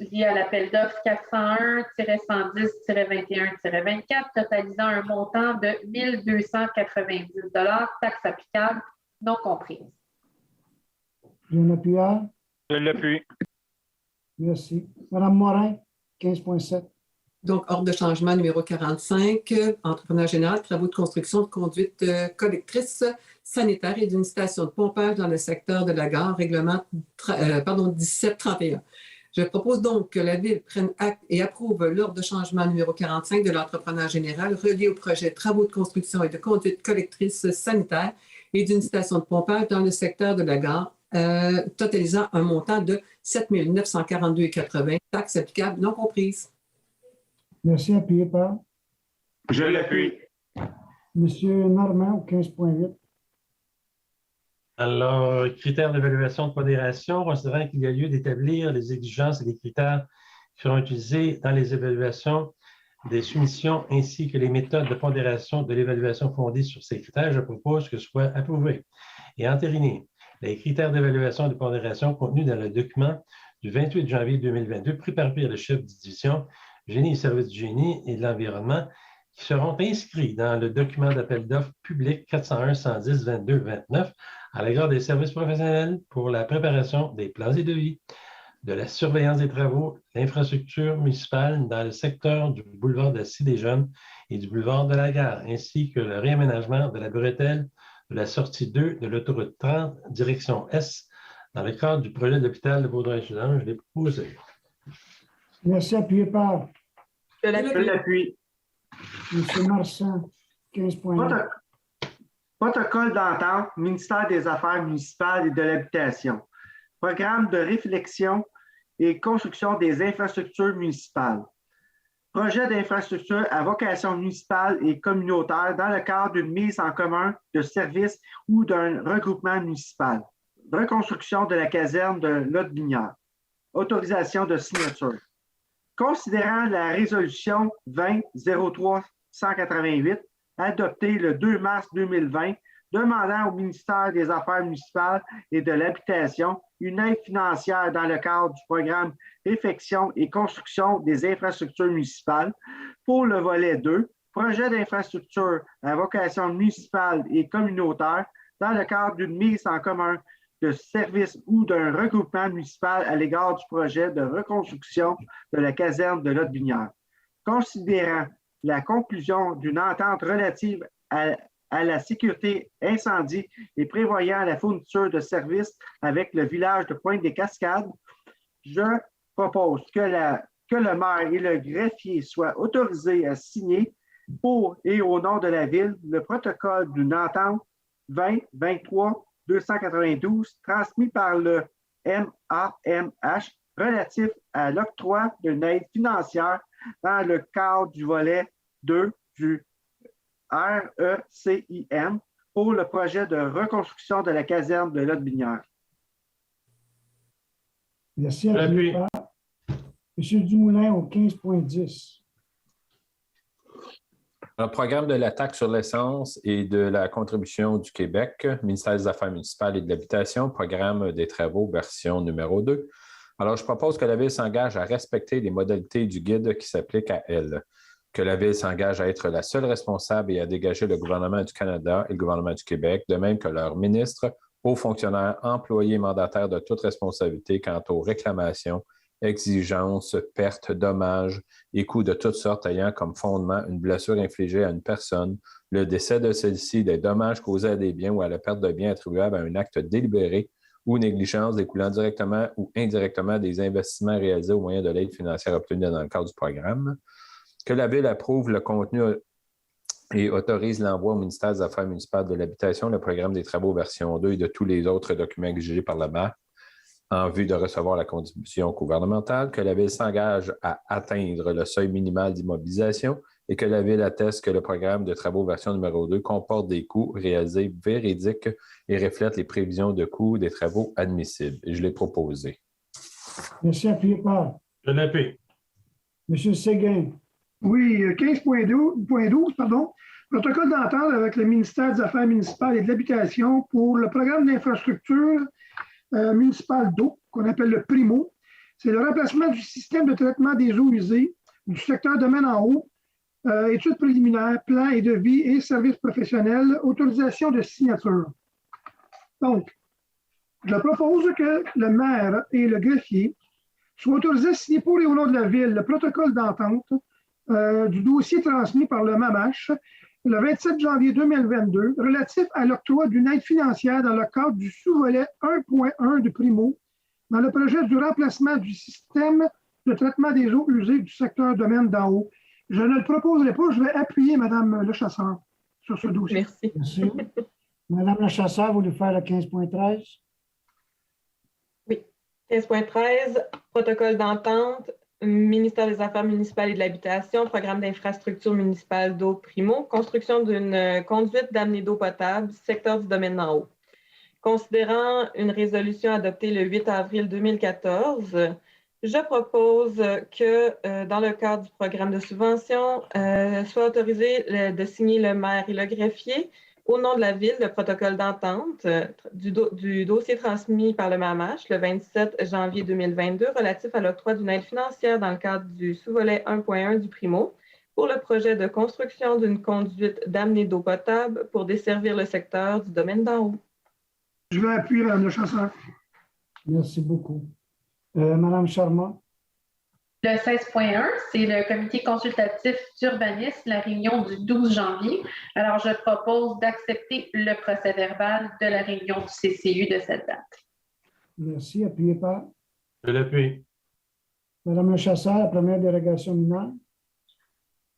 lié à l'appel d'offres 401-110-21-24, totalisant un montant de 1 290 $, taxes applicables non comprises. J'ai un appuyeur. Je l'appuie. Merci. Madame Morin, 15.7. Donc, ordre de changement numéro 45, entrepreneur général, travaux de construction de conduite collectrice sanitaire et d'une station de pompage dans le secteur de la gare, règlement 1731. Je propose donc que la Ville prenne acte et approuve l'ordre de changement numéro 45 de l'entrepreneur général relié au projet travaux de construction et de conduite collectrice sanitaire et d'une station de pompage dans le secteur de la gare, totalisant un montant de 7 942,80 taxes applicables non comprises. Merci. Appuyé par. Je l'appuie. Monsieur Normand, 15.8. Alors, critères d'évaluation de pondération, considérant qu'il y a lieu d'établir les exigences et les critères qui seront utilisés dans les évaluations des soumissions ainsi que les méthodes de pondération de l'évaluation fondée sur ces critères, je propose que soit approuvé et entériné les critères d'évaluation de pondération contenus dans le document du 28 janvier 2022 préparé par le chef de division Génie et services du génie et de l'environnement qui seront inscrits dans le document d'appel d'offres public 401-110-22-29 à l'égard des services professionnels pour la préparation des plans et devis, de la surveillance des travaux, l'infrastructure municipale dans le secteur du boulevard de la Cité-des-Jeunes et du boulevard de la Gare, ainsi que le réaménagement de la bretelle de la sortie 2 de l'autoroute 30, direction Est, dans le cadre du projet de l'hôpital de Vaudreuil-Soulanges. Je l'ai proposé. Merci. Appuyé par. Je Je l'appuie. l'appuie. Monsieur Marsan, 15.9. Protocole d'entente, ministère des Affaires municipales et de l'Habitation. Programme de réflexion et construction des infrastructures municipales. Projet d'infrastructure à vocation municipale et communautaire dans le cadre d'une mise en commun de services ou d'un regroupement municipal. Reconstruction de la caserne de Lotbinière. Autorisation de signature. Considérant la résolution 20-03-188 adoptée le 2 mars 2020 demandant au ministère des Affaires municipales et de l'Habitation une aide financière dans le cadre du programme Réflexion et construction des infrastructures municipales pour le volet 2, projet d'infrastructure à vocation municipale et communautaire dans le cadre d'une mise en commun de services ou d'un regroupement municipal à l'égard du projet de reconstruction de la caserne de Lotbinière. Considérant la conclusion d'une entente relative à la sécurité incendie et prévoyant la fourniture de services avec le village de Pointe-des-Cascades, je propose que le maire et le greffier soient autorisés à signer pour et au nom de la Ville le protocole d'une entente 20-23-292 transmis par le MAMH relatif à l'octroi d'une aide financière dans le cadre du volet 2 du RECIM pour le projet de reconstruction de la caserne de Lotbinière. Merci. M. Dumoulin au 15.10. Le programme de la taxe sur l'essence et de la contribution du Québec, ministère des Affaires municipales et de l'Habitation, programme des travaux, version numéro 2. Alors, je propose que la Ville s'engage à respecter les modalités du guide qui s'appliquent à elle, que la Ville s'engage à être la seule responsable et à dégager le gouvernement du Canada et le gouvernement du Québec, de même que leurs ministres, hauts fonctionnaires, employés mandataires de toute responsabilité quant aux réclamations, exigences, pertes, dommages et coûts de toutes sortes ayant comme fondement une blessure infligée à une personne, le décès de celle-ci, des dommages causés à des biens ou à la perte de biens attribuables à un acte délibéré ou négligence découlant directement ou indirectement des investissements réalisés au moyen de l'aide financière obtenue dans le cadre du programme, que la Ville approuve le contenu et autorise l'envoi au ministère des Affaires municipales de l'Habitation, le programme des travaux version 2 et de tous les autres documents exigés par la maire en vue de recevoir la contribution gouvernementale, que la Ville s'engage à atteindre le seuil minimal d'immobilisation et que la Ville atteste que le programme de travaux version numéro 2 comporte des coûts réalisés véridiques et reflète les prévisions de coûts des travaux admissibles. Et je l'ai proposé. Merci. Appuyé par. Je l'appuie. M. Séguin. Oui, 15.12, pardon. Protocole d'entente avec le ministère des Affaires municipales et de l'Habitation pour le programme d'infrastructure municipale d'eau, qu'on appelle le PRIMO. C'est le remplacement du système de traitement des eaux usées du secteur domaine en eau, études préliminaires, plans et devis et services professionnels, autorisation de signature. Donc, je propose que le maire et le greffier soient autorisés à signer pour et au nom de la Ville le protocole d'entente du dossier transmis par le MAMH le 27 janvier 2022 relatif à l'octroi d'une aide financière dans le cadre du sous-volet 1.1 du PRIMO dans le projet du remplacement du système de traitement des eaux usées du secteur domaine d'en haut. Je ne le proposerai pas, je vais appuyer Mme Lechasseur sur ce dossier. Merci. Merci. Mme Lechasseur, vous voulez faire le 15.13? Oui. 15.13, protocole d'entente, ministère des Affaires municipales et de l'Habitation, programme d'infrastructure municipale d'eau PRIMO, construction d'une conduite d'amener d'eau potable, secteur du domaine d'en haut. Considérant une résolution adoptée le 8 avril 2014, je propose que dans le cadre du programme de subvention, soit autorisé de signer le maire et le greffier au nom de la Ville le protocole d'entente du dossier transmis par le MAMH le 27 janvier 2022 relatif à l'octroi d'une aide financière dans le cadre du sous-volet 1.1 du PRIMO pour le projet de construction d'une conduite d'amener d'eau potable pour desservir le secteur du domaine d'en haut. Je vais appuyer Mme Lechasseur. Merci beaucoup. Mme Charmant. Le 16.1, c'est le comité consultatif d'urbanisme, la réunion du 12 janvier. Alors, je propose d'accepter le procès-verbal de la réunion du CCU de cette date. Merci. Appuyé par. Je l'appuie. Mme Lechasseur, la première dérogation mineure.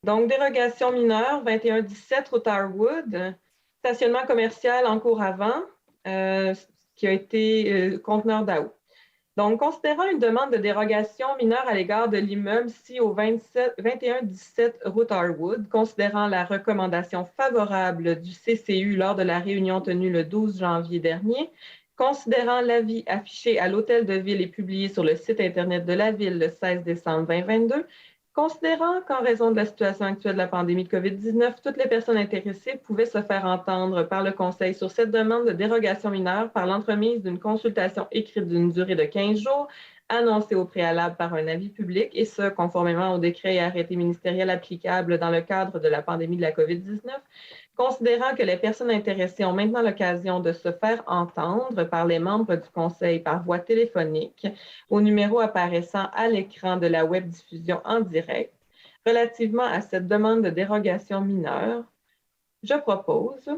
Donc, dérogation mineure, 2117 route Harwood, stationnement commercial en cours avant, qui a été conteneur d'AO. Donc, considérant une demande de dérogation mineure à l'égard de l'immeuble situé au 2117 route Harwood, considérant la recommandation favorable du CCU lors de la réunion tenue le 12 janvier dernier, considérant l'avis affiché à l'Hôtel de Ville et publié sur le site Internet de la Ville le 16 décembre 2022, considérant qu'en raison de la situation actuelle de la pandémie de COVID-19, toutes les personnes intéressées pouvaient se faire entendre par le Conseil sur cette demande de dérogation mineure par l'entremise d'une consultation écrite d'une durée de 15 jours, annoncée au préalable par un avis public, et ce, conformément aux décrets et arrêtés ministériels applicables dans le cadre de la pandémie de la COVID-19, considérant que les personnes intéressées ont maintenant l'occasion de se faire entendre par les membres du Conseil par voie téléphonique au numéro apparaissant à l'écran de la webdiffusion en direct relativement à cette demande de dérogation mineure, Je propose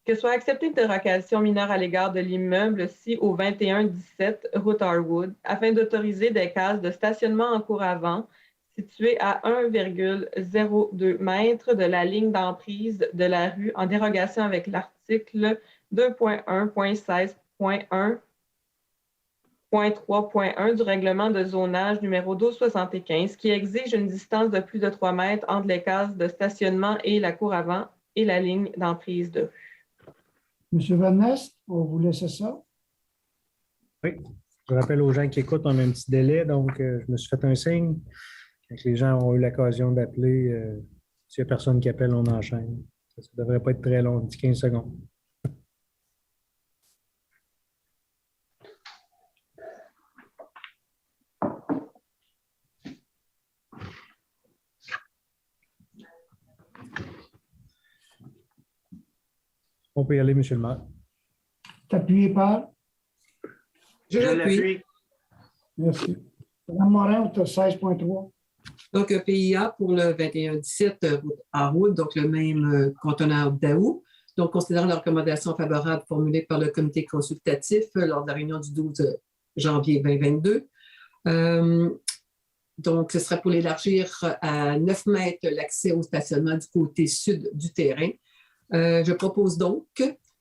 que soit acceptée une dérogation mineure à l'égard de l'immeuble ci au 2117 route Harwood afin d'autoriser des cases de stationnement en cour avant situées à 1,02 mètres de la ligne d'emprise de la rue en dérogation avec l'article 2.1.16.1.3.1 du règlement de zonage numéro 1275 qui exige une distance de plus de 3 mètres entre les cases de stationnement et la cour avant et la ligne d'emprise de rue. Monsieur Van Nest, on vous laisse ça. Oui. Je rappelle aux gens qui écoutent, on a un petit délai, donc je me suis fait un signe. Quand les gens ont eu l'occasion d'appeler, s'il n'y a personne qui appelle, on enchaîne. Ça ne devrait pas être très long, 10-15 secondes. On peut y aller, monsieur le maire. Appuyé par? Je l'appuie. Merci. Madame Morin, tu as 16.3. Donc, PIA pour le 2117 Harwood, donc le même conteneur d'Aou. Donc, considérant la recommandation favorable formulée par le comité consultatif lors de la réunion du 12 janvier 2022. Donc, ce serait pour l'élargir à 9 mètres l'accès au stationnement du côté sud du terrain. Je propose donc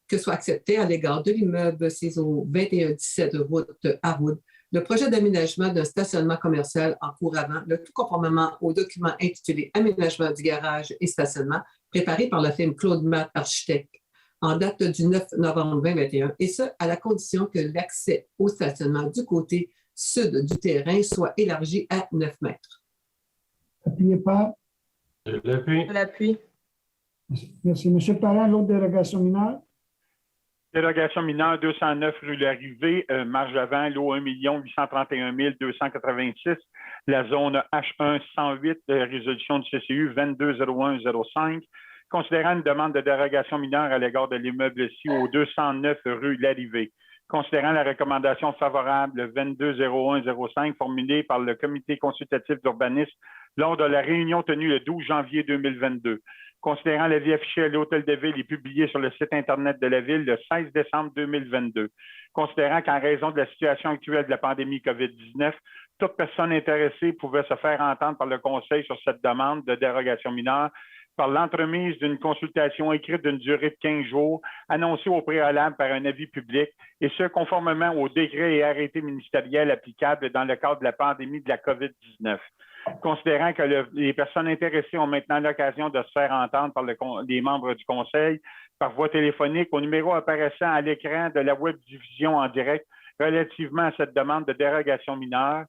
que soit accepté à l'égard de l'immeuble CISO 2117 route Harwood le projet d'aménagement d'un stationnement commercial en cour avant, le tout conformément au document intitulé Aménagement du garage et stationnement, préparé par la firme Claude Matt Architecte en date du 9 novembre 2021, et ce, à la condition que l'accès au stationnement du côté sud du terrain soit élargi à 9 mètres. Appuyé par? Je l'appuie. Je l'appuie. Merci. Monsieur Parent, l'autre dérogation mineure? Dérogation mineure 209 rue Larrivée, marge avant, lot 1 831 286, la zone H1 108 de la résolution du CCU 220105, considérant une demande de dérogation mineure à l'égard de l'immeuble ci au 209 rue Larrivée. Considérant la recommandation favorable 220105 formulée par le comité consultatif d'urbanisme lors de la réunion tenue le 12 janvier 2022. Considérant l'avis affiché à l'Hôtel de Ville et publié sur le site Internet de la Ville le 16 décembre 2022. Considérant qu'en raison de la situation actuelle de la pandémie COVID-19, toute personne intéressée pouvait se faire entendre par le Conseil sur cette demande de dérogation mineure par l'entremise d'une consultation écrite d'une durée de 15 jours, annoncée au préalable par un avis public, et ce, conformément aux décrets et arrêtés ministériels applicables dans le cadre de la pandémie de la COVID-19. Considérant que les personnes intéressées ont maintenant l'occasion de se faire entendre par les membres du Conseil par voie téléphonique au numéro apparaissant à l'écran de la web-diffusion en direct relativement à cette demande de dérogation mineure,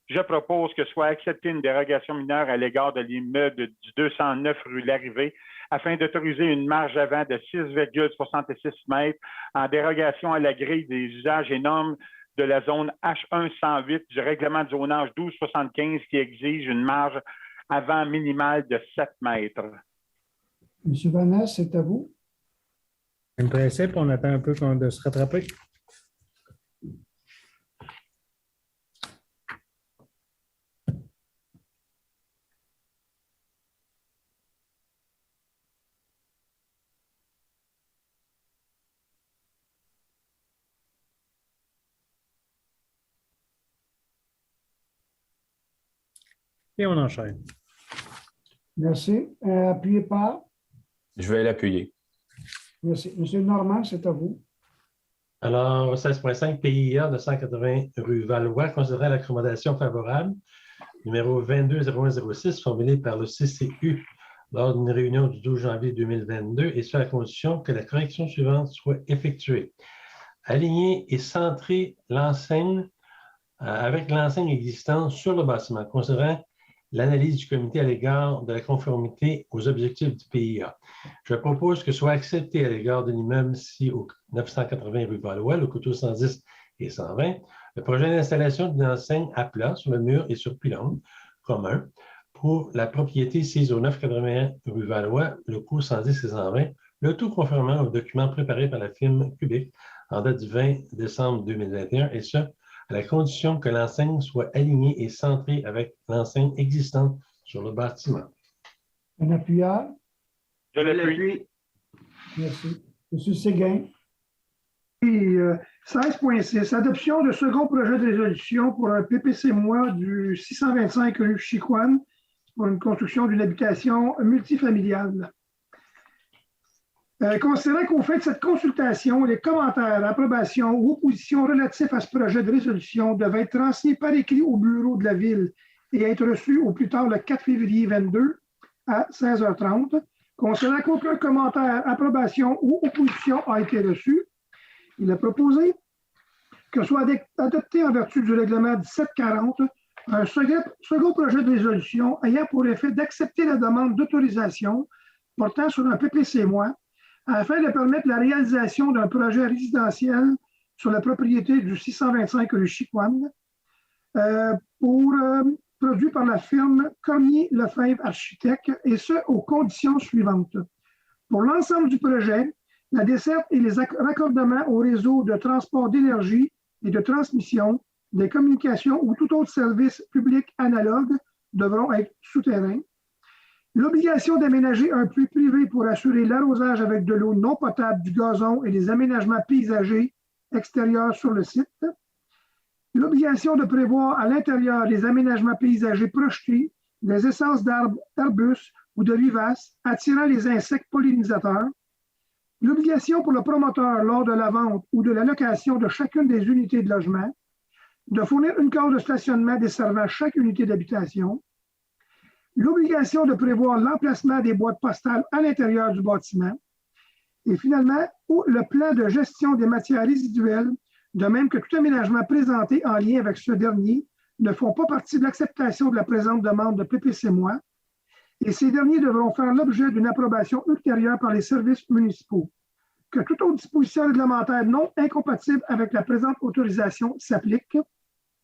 je propose que soit acceptée une dérogation mineure à l'égard de l'immeuble du 209 rue Larrivée afin d'autoriser une marge avant de 6,66 mètres en dérogation à la grille des usages et normes de la zone H1 108 du règlement de zonage 1275 qui exige une marge avant minimale de 7 mètres. Monsieur Van Ness, c'est à vous. Même principe, on attend un peu de se rattraper. Et on enchaîne. Merci. Appuyé par? Je vais l'appuyer. Merci. Monsieur Normand, c'est à vous. Alors, 16.5 PIA 280 rue Valois, considérant l'accommodation favorable, numéro 220106, formulée par le CCU lors d'une réunion du 12 janvier 2022, et ce à la condition que la correction suivante soit effectuée. Aligner et centrer l'enseigne avec l'enseigne existante sur le bâtiment, considérant l'analyse du comité à l'égard de la conformité aux objectifs du PIA. Je propose que soit accepté à l'égard de l'immeuble ci au 980 rue Valois, le coteau 110 et 120, le projet d'installation d'une enseigne à plat sur le mur et sur pylône commun pour la propriété ci au 981 rue Valois, le coût 110 et 120, le tout conformément au document préparé par la firme Cubic en date du 20 décembre 2021, et ce, à la condition que l'enseigne soit alignée et centrée avec l'enseigne existante sur le bâtiment. Un appuyeur? Je l'appuie. Merci. Monsieur Séguin. Et 16.6, adoption de second projet de résolution pour un PPC-MOI du 625 rue Chicoine pour une construction d'une habitation multifamiliale. Considérant qu'au fait de cette consultation, les commentaires, approbations ou oppositions relatifs à ce projet de résolution devaient être transmis par écrit au bureau de la Ville et être reçus au plus tard le 4 février 22 à 16h30. Considérant qu'aucun commentaire, approbation ou opposition a été reçu, il est proposé que soit adopté en vertu du règlement 1740 un second projet de résolution ayant pour effet d'accepter la demande d'autorisation portant sur un PPC-MOI afin de permettre la réalisation d'un projet résidentiel sur la propriété du 625 rue Chicoine produit par la firme Cormier-Lefebvre Architectes, et ce, aux conditions suivantes. Pour l'ensemble du projet, la desserte et les raccordements au réseau de transport d'énergie et de transmission, des communications ou tout autre service public analogue devront être souterrains. L'obligation d'aménager un puits privé pour assurer l'arrosage avec de l'eau non potable, du gazon et des aménagements paysagers extérieurs sur le site. L'obligation de prévoir à l'intérieur des aménagements paysagers projetés, des essences d'arbres, d'arbustes ou de vivaces attirant les insectes pollinisateurs. L'obligation pour le promoteur lors de la vente ou de la location de chacune des unités de logement de fournir une carte de stationnement desservant chaque unité d'habitation. L'obligation de prévoir l'emplacement des boîtes postales à l'intérieur du bâtiment. Et finalement, le plan de gestion des matières résiduelles, de même que tout aménagement présenté en lien avec ce dernier, ne font pas partie de l'acceptation de la présente demande de PPC-MOI, et ces derniers devront faire l'objet d'une approbation ultérieure par les services municipaux. Que toute autre disposition réglementaire non incompatible avec la présente autorisation s'applique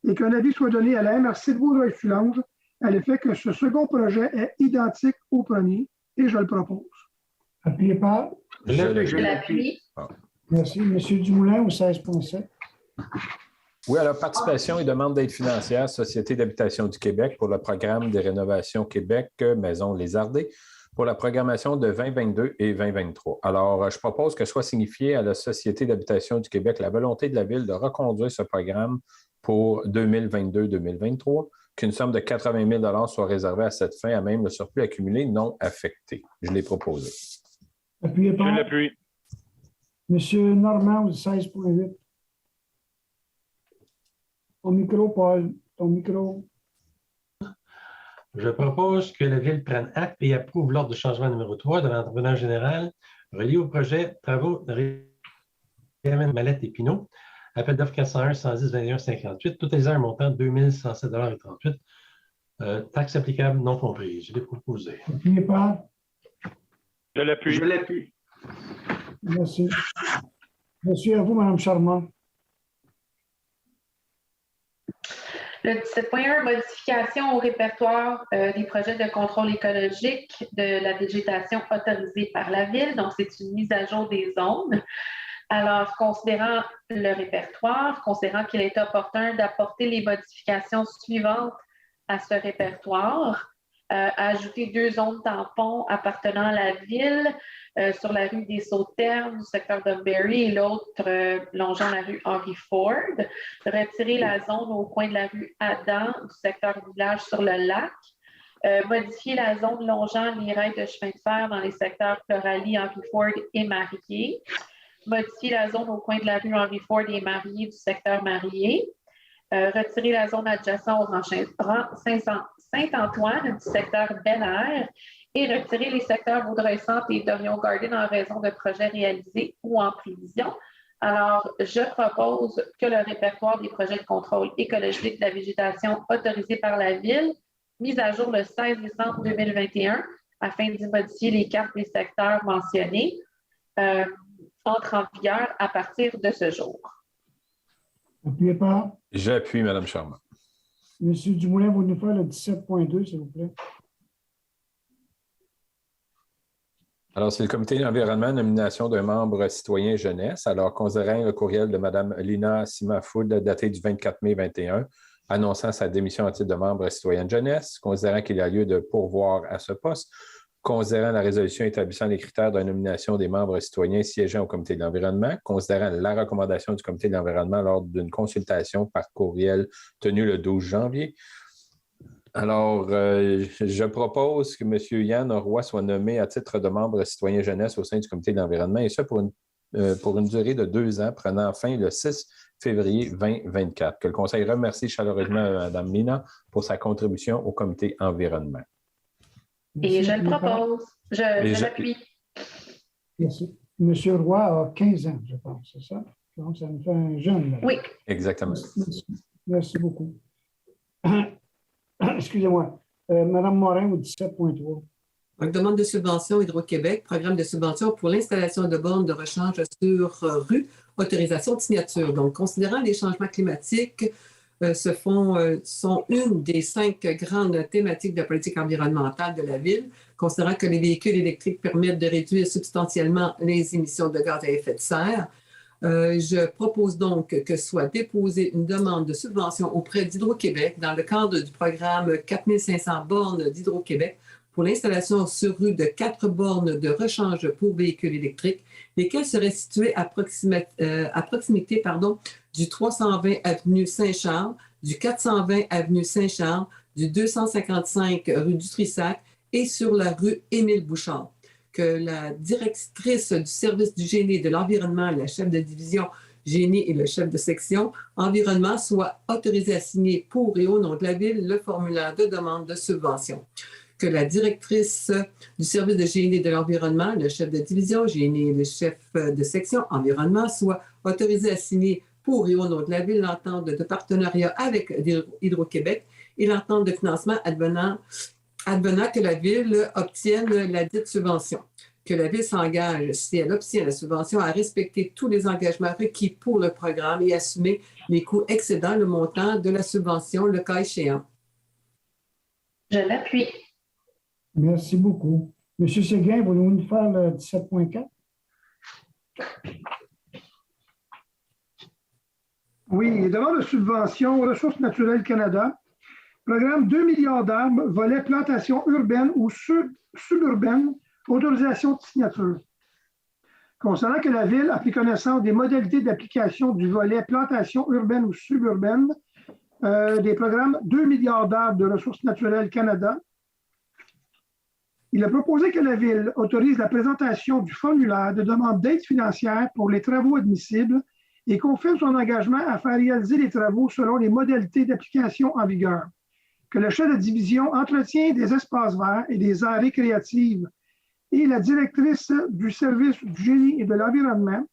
et qu'un avis soit donné à la MRC de Vaudreuil-Soulanges à l'effet que ce second projet est identique au premier, et je le propose. Appuyez par. Je l'appuie. Merci. Monsieur Dumoulin au 16.7. Oui, alors participation et demande d'aide financière, Société d'habitation du Québec pour le programme des rénovations Québec, Maison Lézardé, pour la programmation de 2022 et 2023. Alors, je propose que soit signifié à la Société d'habitation du Québec la volonté de la Ville de reconduire ce programme pour 2022-2023, qu'une somme de 80 000 soit réservée à cette fin, à même le surplus accumulé non affecté. Je l'ai proposé. Appuyez par. Je l'appuie. Monsieur Normand au 16.8. Ton micro, Paul. Ton micro. Je propose que la Ville prenne acte et approuve l'ordre de changement numéro 3 de l'entrepreneur général relié au projet Travaux de Mallette et Pinot, appel d'offres 401 110 21 58, totalisant un montant de 2 107,38 $, taxes applicables non comprises. Je l'ai proposé. Appuyez par. Je l'appuie. Je l'appuie. Merci. Merci à vous, Mme Charmant. Le 17.1, modification au répertoire des projets de contrôle écologique de la végétation autorisée par la Ville. Donc, c'est une mise à jour des zones. Alors, considérant le répertoire, considérant qu'il est opportun d'apporter les modifications suivantes à ce répertoire, ajouter 2 zones tampons appartenant à la Ville sur la rue des Sauternes du secteur de Berry et l'autre longeant la rue Henry Ford, retirer la zone au coin de la rue Adam du secteur du village sur le lac, modifier la zone longeant les rails de chemin de fer dans les secteurs Coralie, Henry Ford et Marié, modifier la zone au coin de la rue Henry Ford et Marié du secteur Marié, retirer la zone adjacente au rang Saint-Antoine du secteur Bel-Air et retirer les secteurs Vaudreuil-Centre et Dorion Garden en raison de projets réalisés ou en prévision. Alors, je propose que le répertoire des projets de contrôle écologique de la végétation autorisés par la Ville, mis à jour le 16 décembre 2021, afin d'y modifier les cartes des secteurs mentionnés, entre en vigueur à partir de ce jour. Appuyez par. J'appuie, Mme Charmant. Monsieur Dumoulin, vous nous faire le 17.2, s'il vous plaît. Alors, c'est le comité d'environnement, nomination d'un membre citoyen jeunesse. Alors, considérant le courriel de Mme Lina Simafoud daté du 24 mai 2021, annonçant sa démission à titre de membre citoyen jeunesse, considérant qu'il y a lieu de pourvoir à ce poste, considérant la résolution établissant les critères de nomination des membres citoyens siégeant au comité de l'environnement, considérant la recommandation du comité de l'environnement lors d'une consultation par courriel tenue le 12 janvier. Alors, je propose que M. Yann Roy soit nommé à titre de membre citoyen jeunesse au sein du comité de l'environnement, et ça pour une durée de 2 ans, prenant fin le 6 février 2024. Que le Conseil remercie chaleureusement Mme Mina pour sa contribution au comité environnement. Et je le propose. Je l'appuie. Merci. Monsieur Roy a 15 ans, je pense, c'est ça? Donc, ça nous fait un jeune. Là. Oui. Exactement. Merci beaucoup. Excusez-moi. Madame Morin, au 17.3. Donc, demande de subvention Hydro-Québec, programme de subvention pour l'installation de bornes de rechange sur rue, autorisation de signature. Donc, considérant les changements climatiques, sont une des 5 grandes thématiques de la politique environnementale de la Ville, considérant que les véhicules électriques permettent de réduire substantiellement les émissions de gaz à effet de serre. Je propose donc que soit déposée une demande de subvention auprès d'Hydro-Québec dans le cadre du programme 4500 bornes d'Hydro-Québec pour l'installation sur rue de 4 bornes de rechange pour véhicules électriques, lesquelles seraient situées à proximité du 320 avenue Saint-Charles, du 420 avenue Saint-Charles, du 255 rue du Trissac et sur la rue Émile-Bouchard. Que la directrice du service du génie et de l'environnement, la chef de division génie et le chef de section environnement soient autorisés à signer pour et au nom de la Ville le formulaire de demande de subvention. Que la directrice du service de génie et de l'environnement, le chef de division génie et le chef de section environnement soient autorisés à signer pour et au nom de la Ville l'entente de partenariat avec Hydro-Québec et l'entente de financement advenant que la Ville obtienne la dite subvention. Que la Ville s'engage, si elle obtient la subvention, à respecter tous les engagements requis pour le programme et assumer les coûts excédant le montant de la subvention, le cas échéant. Je l'appuie. Merci beaucoup. Monsieur Séguin, voulez-vous nous faire le 17.4? Oui, demande de subvention Ressources naturelles Canada. Programme 2 milliards d'arbres, volet plantation urbaine ou suburbaine, autorisation de signature. Concernant que la Ville a pris connaissance des modalités d'application du volet plantation urbaine ou suburbaine des programmes 2 milliards d'arbres de Ressources naturelles Canada, il a proposé que la Ville autorise la présentation du formulaire de demande d'aide financière pour les travaux admissibles et confirme son engagement à faire réaliser les travaux selon les modalités d'application en vigueur. Que le chef de division entretien des espaces verts et des aires récréatives et la directrice du service du génie et de l'environnement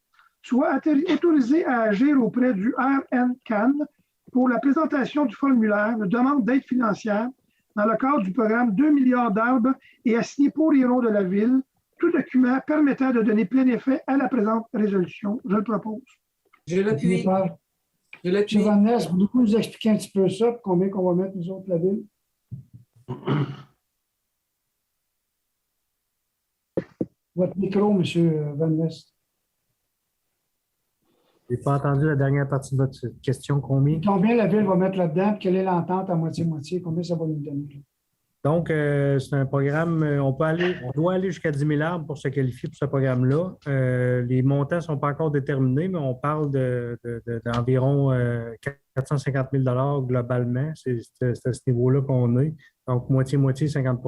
soient autorisés à agir auprès du RNCAN pour la présentation du formulaire de demande d'aide financière dans le cadre du programme 2 milliards d'arbres et à signer pour et au nom de la Ville tout document permettant de donner plein effet à la présente résolution. Je le propose. Je l'appuie. M. Van Ness, voulez-vous nous expliquer un petit peu ça, pour combien qu'on va mettre nous autres la Ville? Votre micro, M. Van Ness. Je n'ai pas entendu la dernière partie de votre question. Combien la Ville va mettre là-dedans? Quelle est l'entente à moitié-moitié? Combien ça va nous donner? Donc, c'est un programme, on doit aller jusqu'à 10 000 arbres pour se qualifier pour ce programme-là. Les montants ne sont pas encore déterminés, mais on parle d'environ 450 000 globalement. C'est à ce niveau-là qu'on est. Donc, moitié-moitié, 50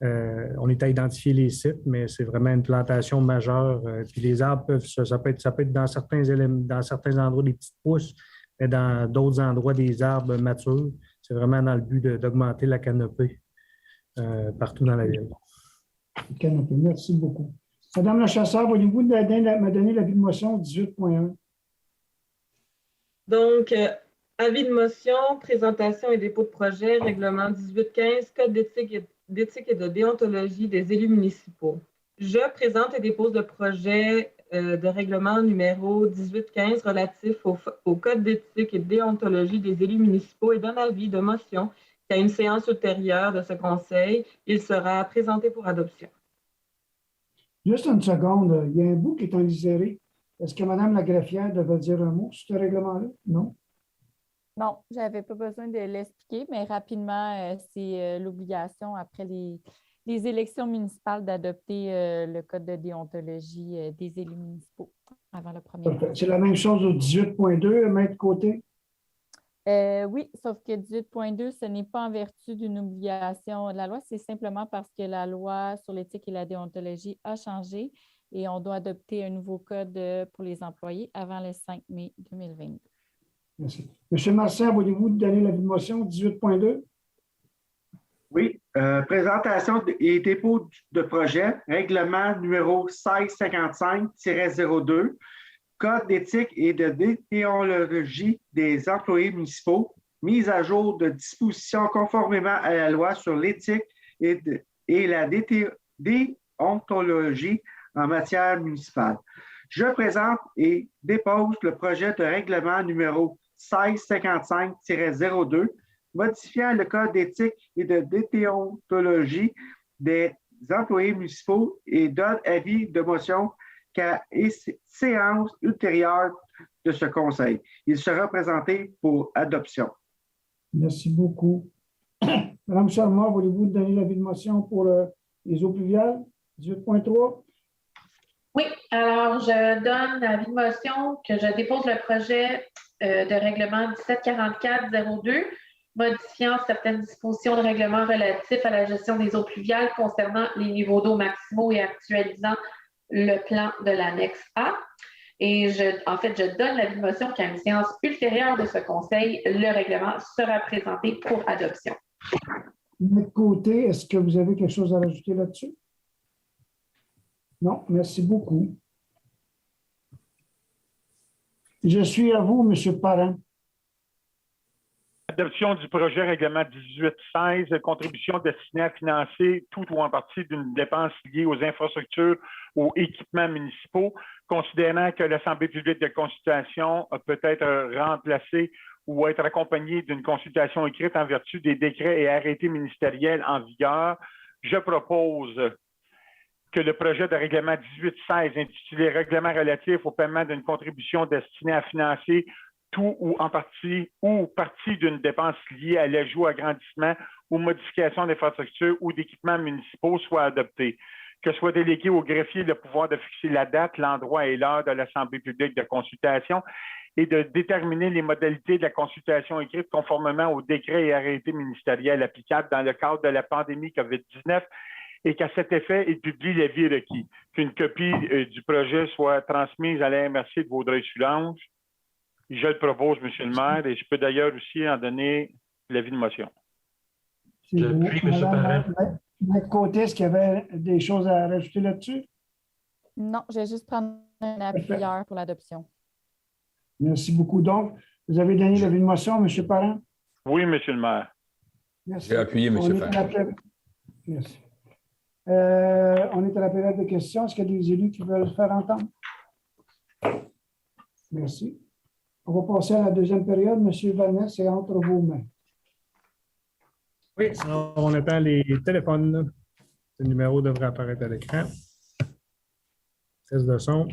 on est à identifier les sites, mais c'est vraiment une plantation majeure. Puis les arbres ça peut être dans certains endroits des petites pousses, mais dans d'autres endroits des arbres matures. C'est vraiment dans le but d'augmenter la canopée partout dans la ville. Canopée, merci beaucoup. Madame la Chasseur, voulez-vous me donner l'avis de motion 18.1? Donc, avis de motion, présentation et dépôt de projet, règlement 1815, code d'éthique et de déontologie des élus municipaux. Je présente et dépose le projet de règlement numéro 1815 relatif au code d'éthique et de déontologie des élus municipaux et donne avis de motion qu'à une séance ultérieure de ce conseil, il sera présenté pour adoption. Juste une seconde, il y a un bout qui est en liséré. Est-ce que Mme la greffière devait dire un mot sur ce règlement-là? Non? Non, je n'avais pas besoin de l'expliquer, mais rapidement, c'est l'obligation après les les élections municipales d'adopter le code de déontologie des élus municipaux avant le 1er Parfait. mai. C'est la même chose au 18.2, Maître Côté? Oui, sauf que 18.2, ce n'est pas en vertu d'une obligation de la loi, c'est simplement parce que la loi sur l'éthique et la déontologie a changé et on doit adopter un nouveau code pour les employés avant le 5 mai 2022. Merci. Monsieur Marcin, voulez-vous donner l'avis de motion 18.2? Oui, présentation et dépôt de projet, règlement numéro 1655-02, Code d'éthique et de déontologie des employés municipaux, mise à jour de dispositions conformément à la loi sur l'éthique et la déontologie en matière municipale. Je présente et dépose le projet de règlement numéro 1655-02, modifiant le Code d'éthique et de déontologie des employés municipaux et donne avis de motion qu'à séance ultérieure de ce Conseil. Il sera présenté pour adoption. Merci beaucoup. Madame Charmant, voulez-vous donner l'avis de motion pour les eaux pluviales 18.3? Oui, alors je donne l'avis de motion que je dépose le projet de règlement 1744-02, modifiant certaines dispositions de règlement relatifs à la gestion des eaux pluviales concernant les niveaux d'eau maximaux et actualisant le plan de l'annexe A. Et je donne l'avis de motion qu'à une séance ultérieure de ce Conseil, le règlement sera présenté pour adoption. De votre côté, est-ce que vous avez quelque chose à rajouter là-dessus? Non, merci beaucoup. Je suis à vous, M. Parent. Adoption du projet règlement 1816, contribution destinée à financer tout ou en partie d'une dépense liée aux infrastructures ou équipements municipaux, considérant que l'Assemblée publique de consultation peut être remplacée ou être accompagnée d'une consultation écrite en vertu des décrets et arrêtés ministériels en vigueur. Je propose que le projet de règlement 1816, intitulé « Règlement relatif au paiement d'une contribution destinée à financer tout ou en partie ou partie d'une dépense liée à l'ajout, agrandissement ou modification d'infrastructures ou d'équipements municipaux soit adopté. Que soit délégué au greffier le pouvoir de fixer la date, l'endroit et l'heure de l'Assemblée publique de consultation et de déterminer les modalités de la consultation écrite conformément aux décrets et arrêtés ministériels applicables dans le cadre de la pandémie COVID-19 et qu'à cet effet, il publie l'avis requis. Qu'une copie du projet soit transmise à la MRC de Vaudreuil-Soulanges. Je le propose, M. le maire, et je peux d'ailleurs aussi en donner l'avis de motion. C'est bon. Maître Côté, est-ce qu'il y avait des choses à rajouter là-dessus? Non, je vais juste prendre un appuyeur pour l'adoption. Merci beaucoup. Donc, vous avez donné l'avis de motion, M. Parent? Oui, M. le maire. Merci. J'ai appuyé, M. Parent. Merci. On est à la période de questions. Est-ce qu'il y a des élus qui veulent se faire entendre? Merci. On va passer à la deuxième période. M. Vanès, c'est entre vos mains. Oui, alors on attend les téléphones. Le numéro devrait apparaître à l'écran. Test de son.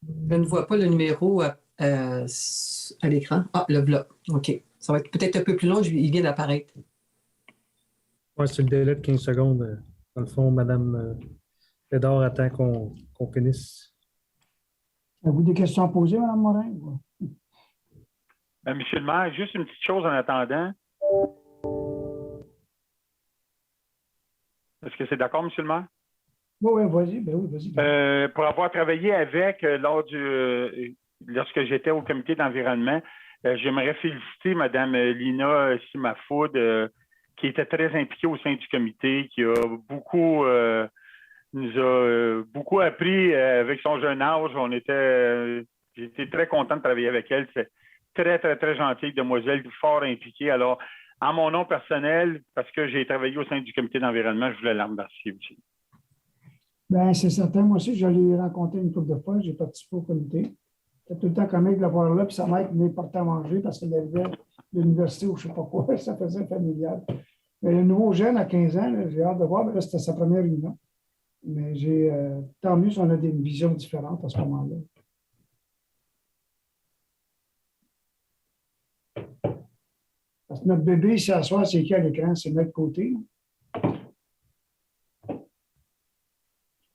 Je ne vois pas le numéro à l'écran. Ah, le bloc. OK. Ça va être peut-être un peu plus long. Il vient d'apparaître. Oui, c'est le délai de 15 secondes. Dans le fond, Mme Bédard attend qu'on finisse. Avez-vous des questions à poser, Mme Morin? Monsieur le maire, juste une petite chose en attendant. Est-ce que c'est d'accord, Monsieur le maire? Oui, vas-y. Ben oui, vas-y. Pour avoir travaillé avec lorsque j'étais au comité d'environnement, j'aimerais féliciter Mme Lina Simafoud, qui était très impliquée au sein du comité, qui a nous a beaucoup appris avec son jeune âge. J'étais très content de travailler avec elle. C'est très, très, très gentille demoiselle, fort impliquée. Alors, en mon nom personnel, parce que j'ai travaillé au sein du comité d'environnement, je voulais la remercier aussi. Bien, c'est certain. Moi aussi, je l'ai rencontré une couple de fois. J'ai participé au comité. C'était tout le temps comique de la voir là. Puis sa mère venait porter à manger parce qu'elle arrivait de l'université ou je ne sais pas quoi. Ça faisait familial. Mais le nouveau jeune à 15 ans, là, j'ai hâte de voir. Là, c'était sa première réunion. Mais tant mieux si on a des visions différentes à ce moment-là. Parce que notre bébé, s'il s'assoit, c'est qui à l'écran? C'est de notre côté.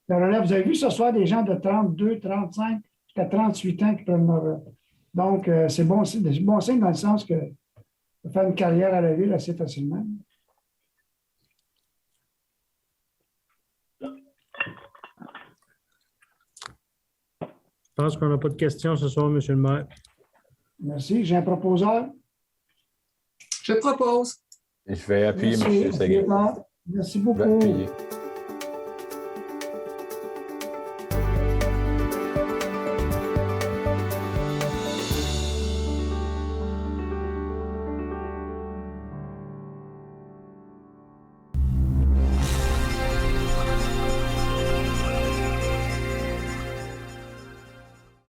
La relève, vous avez vu ce soir des gens de 32, 35, jusqu'à 38 ans qui prennent leur... Donc, c'est bon signe dans le sens que on peut faire une carrière à la ville assez facilement. Je pense qu'on n'a pas de questions ce soir, M. le maire. Merci. J'ai un proposeur. Je propose. Je vais appuyer Merci, M. Seguin. Merci beaucoup. Je vais appuyer.